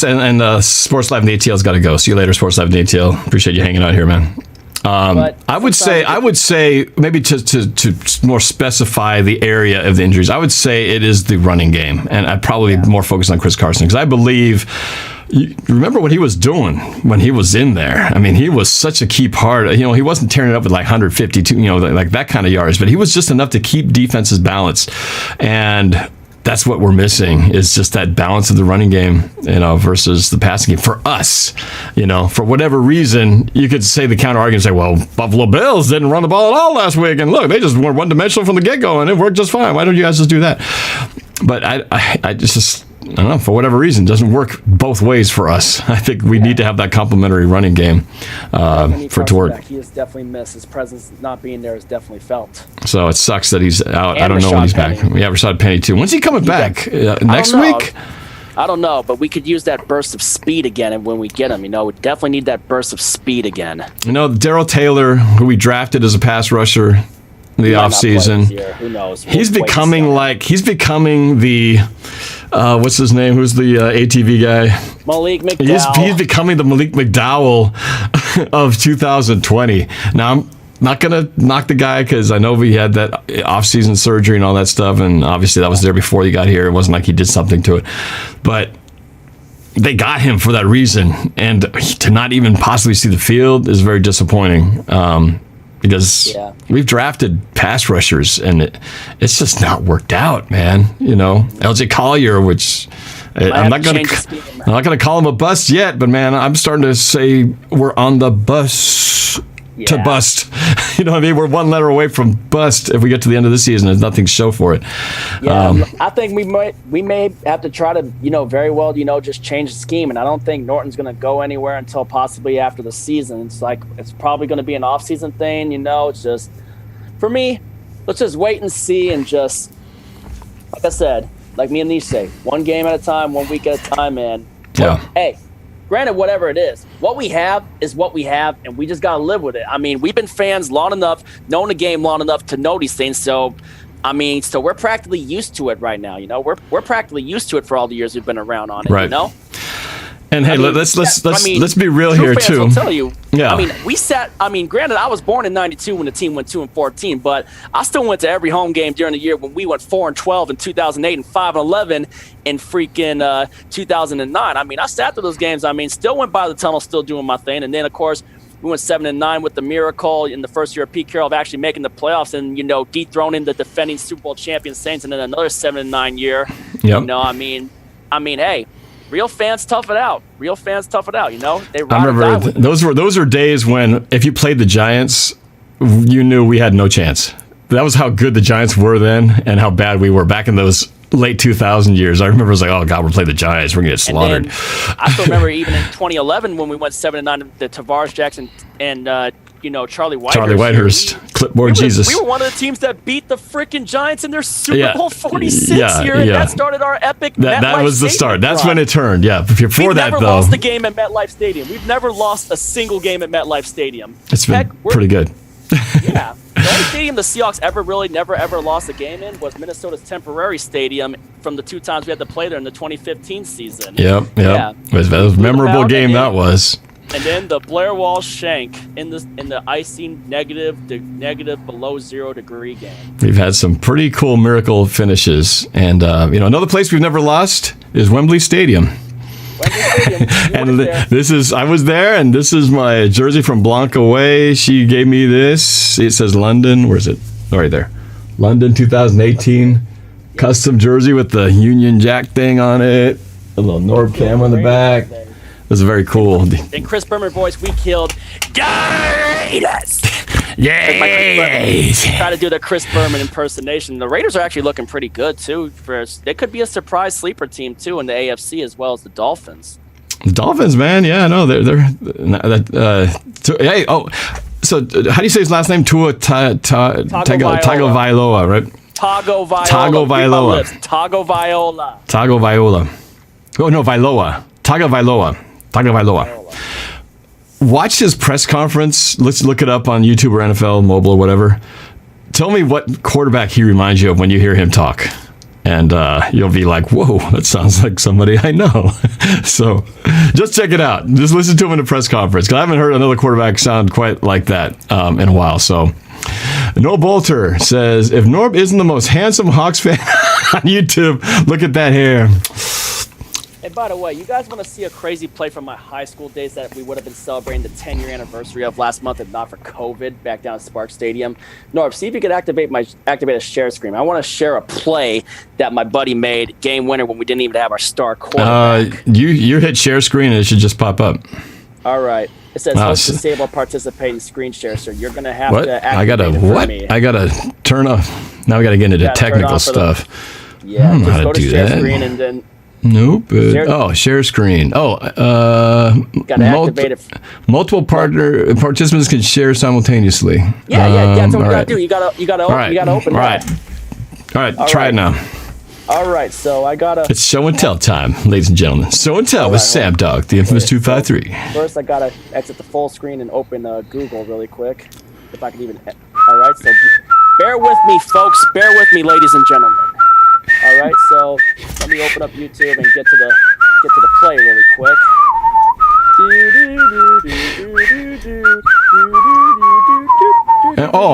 and Sports Live and the ATL's got to go. See you later, Sports Live and the ATL. Appreciate you hanging out here, man. I would say maybe to more specify the area of the injuries, I would say it is the running game, and I'd probably be more focused on Chris Carson because I believe. You remember what he was doing when he was in there? I mean, he was such a key part. He wasn't tearing it up with like 152, like that kind of yards, but he was just enough to keep defenses balanced, and that's what we're missing is just that balance of the running game, versus the passing game for us. For whatever reason, you could say the counter argument and say, well, Buffalo Bills didn't run the ball at all last week, and look, they just were one-dimensional from the get-go, and it worked just fine. Why don't you guys just do that? But I don't know, for whatever reason, it doesn't work both ways for us. I think we need to have that complementary running game for it to work. He is definitely missed. His presence not being there is definitely felt. So it sucks that he's out. And I don't know when he's back. Penny. Yeah, Rashad Penny too. When's he coming back? Next week? I don't know, but we could use that burst of speed again, and when we get him, we definitely need that burst of speed again. Darryl Taylor, who we drafted as a pass rusher in the offseason. Who knows? He's becoming the what's his name? Who's the ATV guy? Malik McDowell. He's becoming the Malik McDowell of 2020. Now, I'm not going to knock the guy because I know he had that offseason surgery and all that stuff, and obviously that was there before he got here. It wasn't like he did something to it. But they got him for that reason, and to not even possibly see the field is very disappointing. Because we've drafted pass rushers, and it's just not worked out, man. LJ Collier, which I'm not going to call him a bust yet, but man, I'm starting to say we're on the bus to bust. You know what I mean? We're one letter away from bust if we get to the end of the season. There's nothing to show for it. Yeah, I think we may have to try to, very well, just change the scheme. And I don't think Norton's going to go anywhere until possibly after the season. It's probably going to be an off-season thing, It's just, for me, let's just wait and see and just, like I said, like me and Nish say, one game at a time, 1 week at a time, man. Yeah. Hey. Granted, whatever it is, what we have is what we have, and we just got to live with it. I mean, we've been fans long enough, known the game long enough to know these things. So, we're practically used to it right now. We're practically used to it for all the years we've been around on it. Right. And hey, let's be real here fans too. Will tell you. Yeah. Granted, I was born in '92 when the team went 2-14, but I still went to every home game during the year when we went 4-12 in 2008 and 5-11 in freaking 2009. I sat through those games. Still went by the tunnel, still doing my thing, and then of course we went 7-9 with the miracle in the first year of Pete Carroll of actually making the playoffs and dethroning the defending Super Bowl champion Saints, and then another 7-9 year. Yep. Hey. Real fans tough it out. They I remember those were days when if you played the Giants, you knew we had no chance. That was how good the Giants were then and how bad we were back in those late 2000 years. I remember it was like, oh God, we're playing the Giants. We're going to get slaughtered. I still remember even in 2011 when we went 7-9, the Tavares Jackson and Charlie Whitehurst. Clipboard Jesus. We were one of the teams that beat the freaking Giants in their Super Bowl 46 year, and that started our epic that was the start. That's when it turned. Yeah, We've never lost a game at MetLife Stadium. We've never lost a single game at MetLife Stadium. It's been pretty good. Yeah. The only stadium the Seahawks never ever lost a game in was Minnesota's temporary stadium from the 2 times we had to play there in the 2015 season. Yep. Yeah. It was a memorable game that was. And then the Blair Walsh shank in the icing negative below 0 degree game. We've had some pretty cool miracle finishes, and another place we've never lost is Wembley Stadium. And I was there, and this is my jersey from Blanca Way. She gave me this. It says London. Where is it? Oh, right there. London 2018 custom jersey with the Union Jack thing on it. A little NorbCam on the back. It was very cool. In Chris Berman voice, we killed Gators. Yay! Try to do the Chris Berman impersonation. The Raiders are actually looking pretty good too. They could be a surprise sleeper team too in the AFC as well as the Dolphins. The Dolphins, man, yeah, no, they're. So how do you say his last name? Tagovailoa, right? Tagovailoa. Tagovailoa. Oh no, Vailoa. Tagovailoa. Watch his press conference. Let's look it up on YouTube or NFL Mobile or whatever. Tell me what quarterback he reminds you of when you hear him talk. And you'll be like, whoa, that sounds like somebody I know. So just check it out. Just listen to him in a press conference. Because I haven't heard another quarterback sound quite like that in a while. So Boelter says, if Norb isn't the most handsome Hawks fan on YouTube, look at that hair. And by the way, you guys want to see a crazy play from my high school days that we would have been celebrating the 10-year anniversary of last month, if not for COVID, back down at Spark Stadium? Norb, see if you could activate a share screen. I want to share a play that my buddy made, game winner, when we didn't even have our star quarterback. You hit share screen and it should just pop up. All right. It says host disable participate in screen share, so you're going to have to activate it for me. I got to turn off. Now we got to get into technical stuff. Yeah, just go to share screen and then... Nope. Share screen. Gotta activate it. Multiple participants can share simultaneously. Yeah. That's what we gotta do. You gotta open. All right. Try it now. All right. So I gotta. It's show and tell time, ladies and gentlemen. Show and tell with Sam Dogg the Infamous 253. First, I gotta exit the full screen and open Google really quick, if I can even. All right. So bear with me, folks. Bear with me, ladies and gentlemen. All right, so let me open up YouTube and get to the play really quick.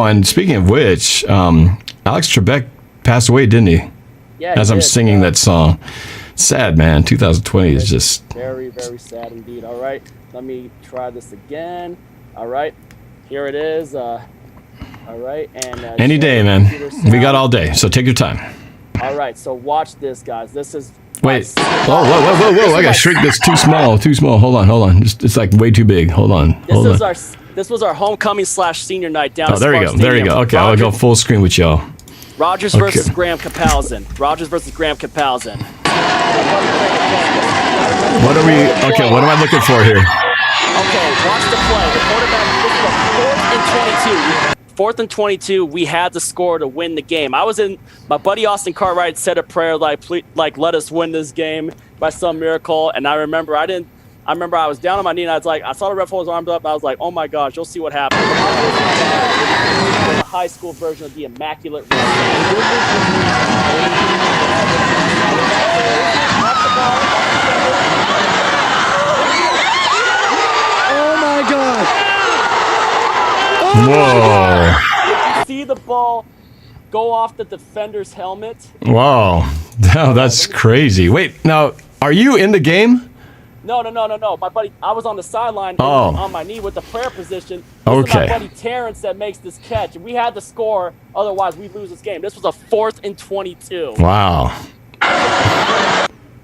And speaking of which, Alex Trebek passed away, didn't he? Yeah. As I'm singing that song. Sad, man. 2020 is just very, very sad indeed. All right, let me try this again. All right, here it is. All right, and any day, man. We got all day, so take your time. All right, so watch this, guys. This is... Wait. Whoa. I got to shrink this. Too small. Hold on. It's like way too big. Hold on. This was our homecoming/senior night down at there you go. There you go. Okay, I'll go full screen with y'all. Rogers versus Graham Capalzin. What am I looking for here? Okay, watch the play. The quarterback, this is a 4th and 22. 4th and 22, we had to score to win the game. My buddy Austin Cartwright said a prayer like let us win this game by some miracle. And I remember I was down on my knee and I saw the ref hold his arms up and I was like, oh my gosh, you'll see what happens. The high school version of the Immaculate Run. Oh my God. Whoa. Did you see the ball go off the defender's helmet? Wow. No, that's crazy. Wait, now, are you in the game? No. My buddy, I was on the sideline on my knee with the prayer position. This is my buddy Terrence that makes this catch. And we had to score, otherwise we lose this game. This was a 4th and 22. Wow.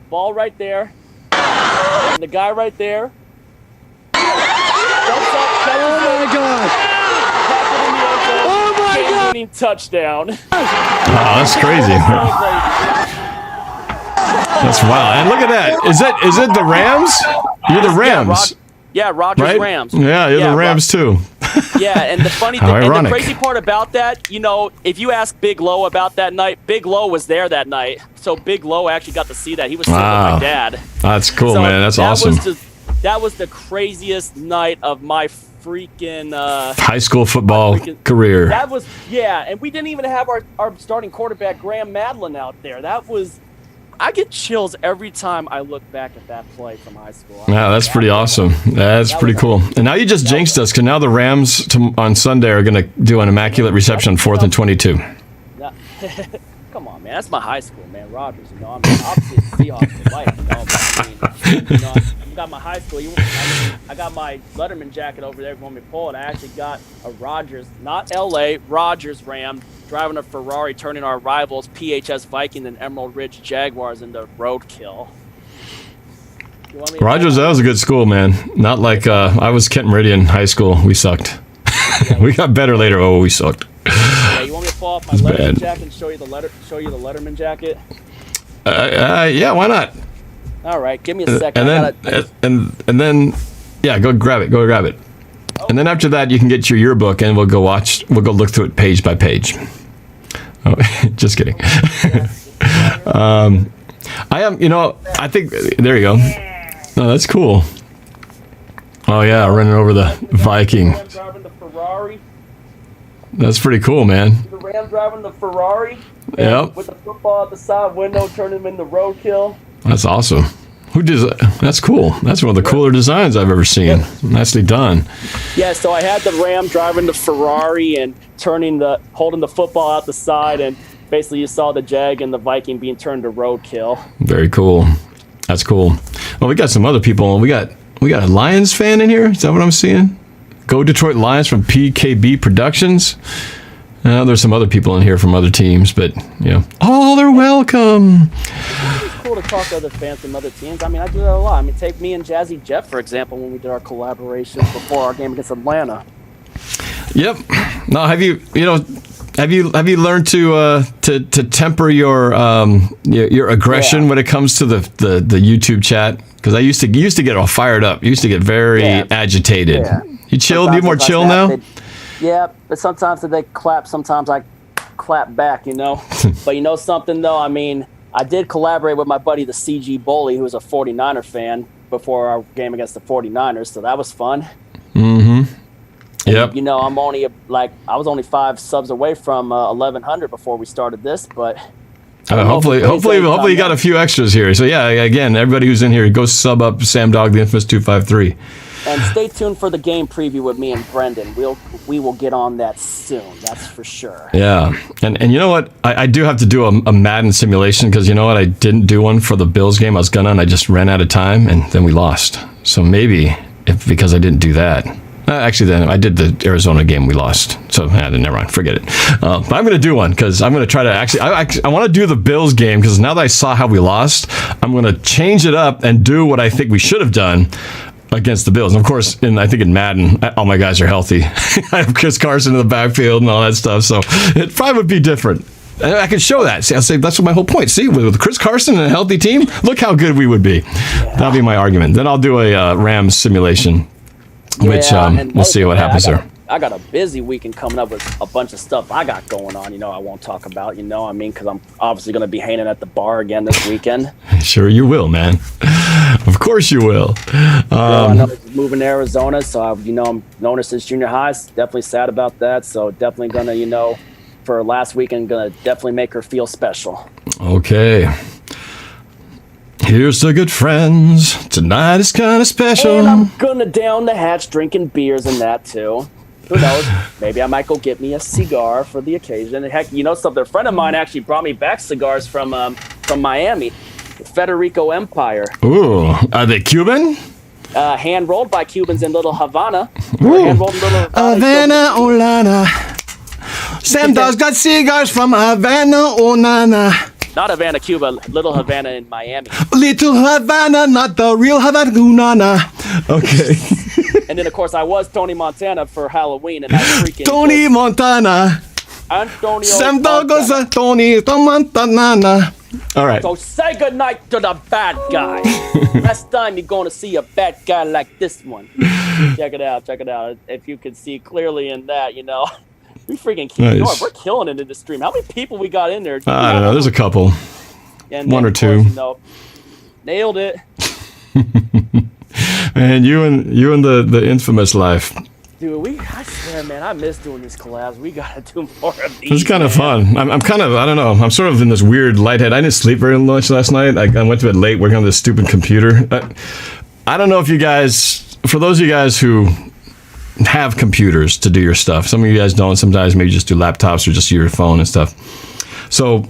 Ball right there. And the guy right there. Jumps up, catches it. God. Oh my God! Touchdown. Wow, that's crazy. That's wild. And look at that. Is it the Rams? You're the Rams. Rogers right? Rams. Yeah, you're the Rams too. Yeah, and the funny thing, and the crazy part about that, if you ask Big Low about that night, Big Low was there that night. So Big Low actually got to see that. He was sitting with my dad. That's cool, man. That's awesome. That was the craziest night of my freaking high school football career. That was, and we didn't even have our starting quarterback Graham Madeline out there. I get chills every time I look back at that play from high school. Yeah, that's pretty awesome. That's pretty cool. And now you just jinxed us, because now the Rams on Sunday are going to do an immaculate reception, 4th and 22. Come on, man. That's my high school, man. Rogers, I'm obviously Seahawks for life, I got my high school. I got my Letterman jacket over there. If you want me to pull it, I actually got a Rogers, not LA, Rogers Ram, driving a Ferrari, turning our rivals PHS Viking and Emerald Ridge Jaguars into roadkill. Rogers, that was a good school, man. Not like I was Kent Meridian High School. We sucked. We got better later. Oh, we sucked. Yeah, you want me to pull off my Letterman jacket and show you the Letterman jacket? Yeah, why not? All right, give me a second. And then, yeah, go grab it. And then after that, you can get your yearbook, and we'll go look through it page by page. Oh, just kidding. I think, there you go. Oh, that's cool. Oh, yeah, running over the Viking. The Ram driving the Ferrari. That's pretty cool, man. The Ram driving the Ferrari. Yep. With the football out the side window, turning him into roadkill. That's awesome. Who does that? That's cool. That's one of the cooler designs I've ever seen. Yep. Nicely done. Yeah, so I had the Ram driving the Ferrari and holding the football out the side, and basically you saw the Jag and the Viking being turned to roadkill. Very cool. That's cool. Well, we got some other people. We got a Lions fan in here. Is that what I'm seeing? Go Detroit Lions from PKB Productions. There's some other people in here from other teams, but all are welcome. It's cool to talk to other fans from other teams. I mean, I do that a lot. I mean, take me and Jazzy Jeff, for example, when we did our collaboration before our game against Atlanta. Yep. Now, have you learned to temper your aggression when it comes to the YouTube chat? Because I used to get all fired up. You used to get very agitated. Yeah. You chilled? You more chill now? Yeah, but sometimes they clap. Sometimes I clap back, But you know something, though? I mean, I did collaborate with my buddy, the CG Bully, who was a 49er fan before our game against the 49ers, so that was fun. Mm-hmm. Yep. I'm only I was only 5 subs away from 1,100 before we started this, but hopefully you got a few extras here. So yeah, again, everybody who's in here, go sub up Sam Dogg the Infamous 253. And stay tuned for the game preview with me and Brendan. We will get on that soon. That's for sure. Yeah, and you know what? I do have to do a Madden simulation because you know what? I didn't do one for the Bills game. I was gonna, and I just ran out of time, and then we lost. So maybe because I didn't do that. Actually, then I did the Arizona game. We lost. So never mind. Forget it. But I'm going to do one because I'm going to try to I want to do the Bills game because now that I saw how we lost, I'm going to change it up and do what I think we should have done against the Bills. And of course, I think in Madden, all my guys are healthy. I have Chris Carson in the backfield and all that stuff. So it probably would be different. And I can show that. See, I'll say that's my whole point. See, with Chris Carson and a healthy team, look how good we would be. Yeah. That'll be my argument. Then I'll do a Rams simulation. Which we'll see what happens there. I got a busy weekend coming up with a bunch of stuff I got going on. I won't talk about. Because I'm obviously going to be hanging at the bar again this weekend. Sure, you will, man. Of course, you will. I know he's moving to Arizona, so I'm known her since junior high. Definitely sad about that. So definitely gonna, for last weekend, gonna definitely make her feel special. Okay. Here's to good friends. Tonight is kind of special. And I'm gonna down the hatch drinking beers and that too. Who knows? Maybe I might go get me a cigar for the occasion. Heck, something? A friend of mine actually brought me back cigars from Miami, the Federico Empire. Ooh, are they Cuban? Hand rolled by Cubans in Little Havana. Hand rolled in Little Havana, Olana. Sam Dogg's got cigars from Havana, Olana. Not Havana, Cuba. Little Havana in Miami. Little Havana, not the real Havana. Okay. And then, of course, I was Tony Montana for Halloween, and I freaking... Tony Montana. Antonio Sam Dogg was a Tony Montana. All right. So say goodnight to the bad guy. Last time you're going to see a bad guy like this one. Check it out. If you can see clearly in that, we freaking keep going. We're killing it in the stream. How many people we got in there? I don't know. There's a couple. And one or two. Nailed it. Man, you and the infamous life. Dude, I swear, man, I miss doing these collabs. We gotta do more of these. It's kind of fun. I'm kind of, I don't know. I'm sort of in this weird lighthead. I didn't sleep very much last night. I went to bed late working on this stupid computer. I don't know if you guys, for those of you guys who have computers to do your stuff. Some of you guys don't. Sometimes maybe just do laptops or just your phone and stuff. So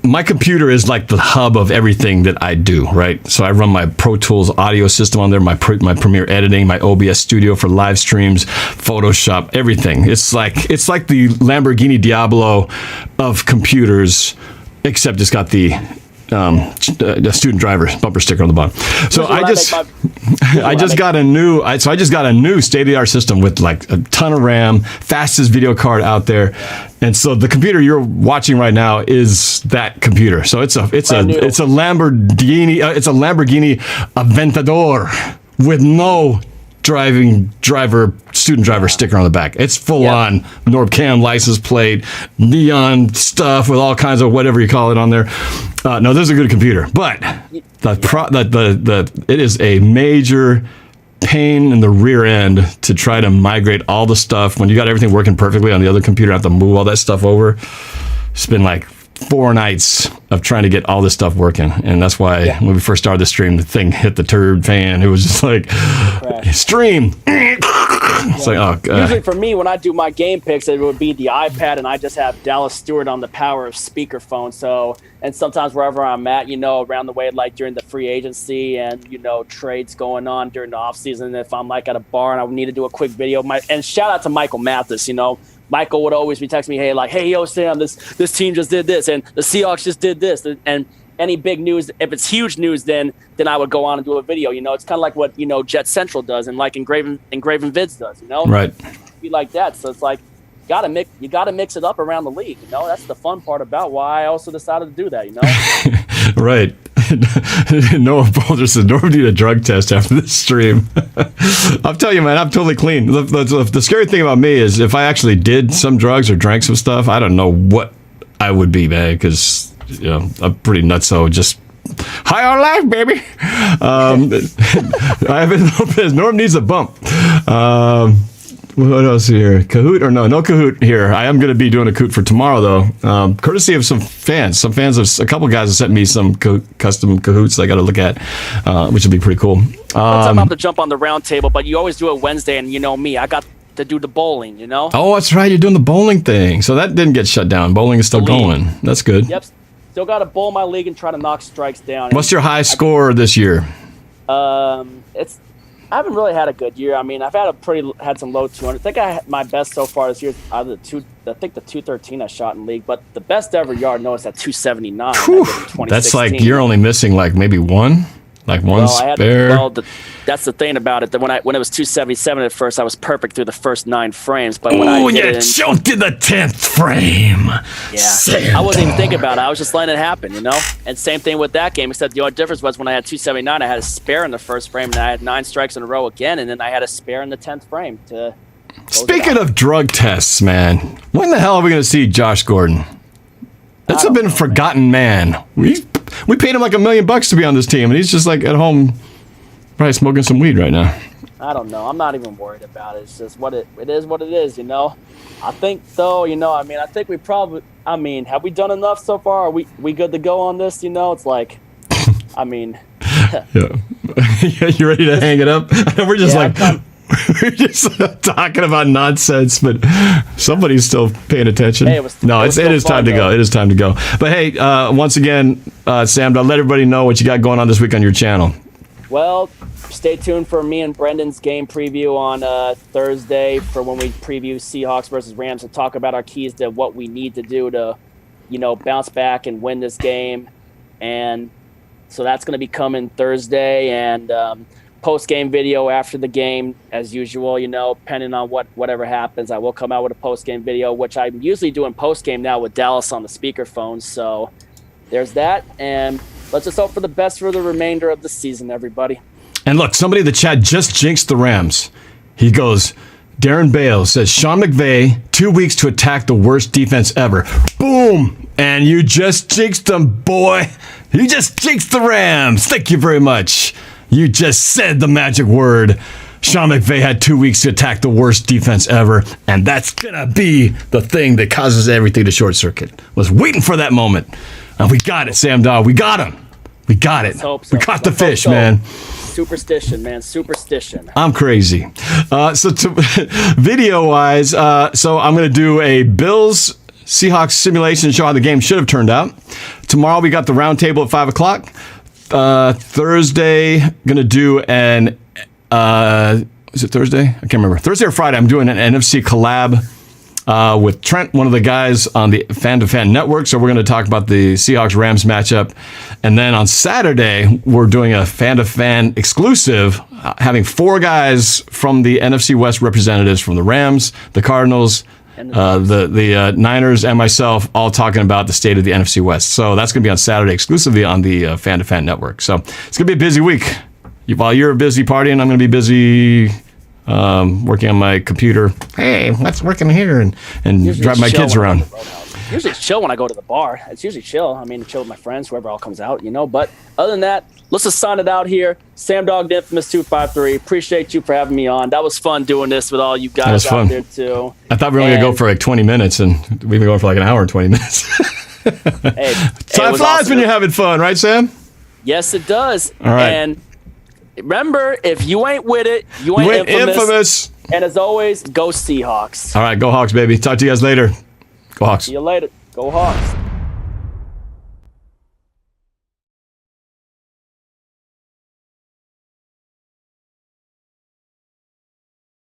my computer is like the hub of everything that I do, right? So I run my Pro Tools audio system on there, my Premiere editing, my OBS studio for live streams, Photoshop, everything. It's like the Lamborghini Diablo of computers, except it's got the student driver bumper sticker on the bottom. So I just got a new state-of-the-art system with like a ton of RAM, fastest video card out there. And so the computer you're watching right now is that computer. So it's a Lamborghini Aventador with no student driver sticker on the back. It's full on NorbCam license plate, neon stuff with all kinds of whatever you call it on there. No, this is a good computer, but it is a major pain in the rear end to try to migrate all the stuff when you got everything working perfectly on the other computer. I have to move all that stuff over. It's been like 4 nights of trying to get all this stuff working, and that's why when we first started the stream, the thing hit the turd fan. It was just like stream. It's like, oh god. Usually for me, when I do my game picks, it would be the iPad, and I just have Dallas Stewart on the power of speakerphone. So, and sometimes wherever I'm at, around the way, like during the free agency and trades going on during the offseason, if I'm like at a bar and I need to do a quick video, and shout out to Michael Mathis, Michael would always be texting me, hey, yo, Sam, this team just did this, and the Seahawks just did this, and any big news, if it's huge news, then I would go on and do a video. It's kind of like what Jet Central does and like Engraven Vids does. Right. Be like that. So it's like you gotta mix it up around the league. That's the fun part about why I also decided to do that. Right. Noah Boelter said, Norb need a drug test after this stream. I'll tell you, man, I'm totally clean. The scary thing about me is if I actually did some drugs or drank some stuff, I don't know what I would be, man, because I'm pretty nutso, just high on life, baby. Ivan Lopez, Norm needs a bump. What else here? Kahoot or no Kahoot here. I am going to be doing a Kahoot for tomorrow, though. Courtesy of some fans. Some fans of a couple guys have sent me some custom Kahoots I got to look at, which would be pretty cool. I'm about to jump on the round table, but you always do it Wednesday, and me, I got to do the bowling, Oh, that's right. You're doing the bowling thing. So that didn't get shut down. Bowling is still going. That's good. Yep. Still got to bowl my league and try to knock strikes down. What's your high score this year? I haven't really had a good year. I mean, I've had some low 200. I think my best so far this year is either the 213 I shot in league, but the best ever yard noticed at 279. That's like you're only missing like maybe one. Like one spare. That's the thing about it. That when it was 277 at first, I was perfect through the first 9 frames. But when I jumped in the 10th frame. Yeah, I wasn't even thinking about it. I was just letting it happen, And same thing with that game. Except the only difference was when I had 279, I had a spare in the first frame, and I had 9 strikes in a row again, and then I had a spare in the 10th frame to. Speaking of drug tests, man, when the hell are we going to see Josh Gordon? That's been a forgotten man. We paid him like $1 million to be on this team, and he's just like at home, probably smoking some weed right now. I don't know. I'm not even worried about it. It's just it is what it is, I think though, I think we probably. Have we done enough so far? Are we good to go on this? It's like, Yeah. You ready to hang it up? We're just we're just talking about nonsense, but somebody's still paying attention. Hey, it is time to go. It is time to go. But hey, once again, Sam, let everybody know what you got going on this week on your channel. Well, stay tuned for me and Brendan's game preview on Thursday for when we preview Seahawks versus Rams and talk about our keys to what we need to do to, bounce back and win this game. And so that's going to be coming Thursday, and post-game video after the game, as usual, depending on whatever happens. I will come out with a post-game video, which I'm usually doing post-game now with Dallas on the speakerphone. So there's that, and let's just hope for the best for the remainder of the season, everybody. And look, somebody in the chat just jinxed the Rams. He goes, Darren Bale says, Sean McVay, 2 weeks to attack the worst defense ever. Boom! And you just jinxed them, boy. You just jinxed the Rams. Thank you very much. You just said the magic word. Sean McVay had 2 weeks to attack the worst defense ever, and that's going to be the thing that causes everything to short circuit. Was waiting for that moment. And we got it, Sam Dogg. We got him. We got it. We caught the fish, man. Superstition, man. Superstition. I'm crazy. Video-wise, so I'm going to do a Bills Seahawks simulation, show how the game should have turned out. Tomorrow we got the round table at 5 o'clock. Thursday, gonna do an is it Thursday? I can't remember. Thursday or Friday, I'm doing an NFC collab with Trent, one of the guys on the Fan-to-Fan network. So we're going to talk about the Seahawks-Rams matchup. And then on Saturday, we're doing a Fan-to-Fan exclusive, having 4 guys from the NFC West representatives from the Rams, the Cardinals, the Niners, and myself, all talking about the state of the NFC West. So that's going to be on Saturday exclusively on the Fan-to-Fan network. So it's going to be a busy week. While you're busy partying, I'm going to be busy working on my computer. Hey, what's working here? And Usually drive my chill kids when I go around. to the Roadhouse. Usually it's chill when I go to the bar. It's usually chill. I mean, chill with my friends, whoever all comes out, But other than that, let's just sign it out here. Sam Dogg the Infamous 253. Appreciate you for having me on. That was fun doing this with all you guys out there too. I thought we were going to go for like 20 minutes, and we've been going for like an hour and 20 minutes. Time flies awesome. when you're having fun, right, Sam? Yes, it does. All right. And remember, if you ain't with it, you ain't infamous. And as always, go Seahawks. All right, go Hawks, baby. Talk to you guys later. Go Hawks. See you later. Go Hawks.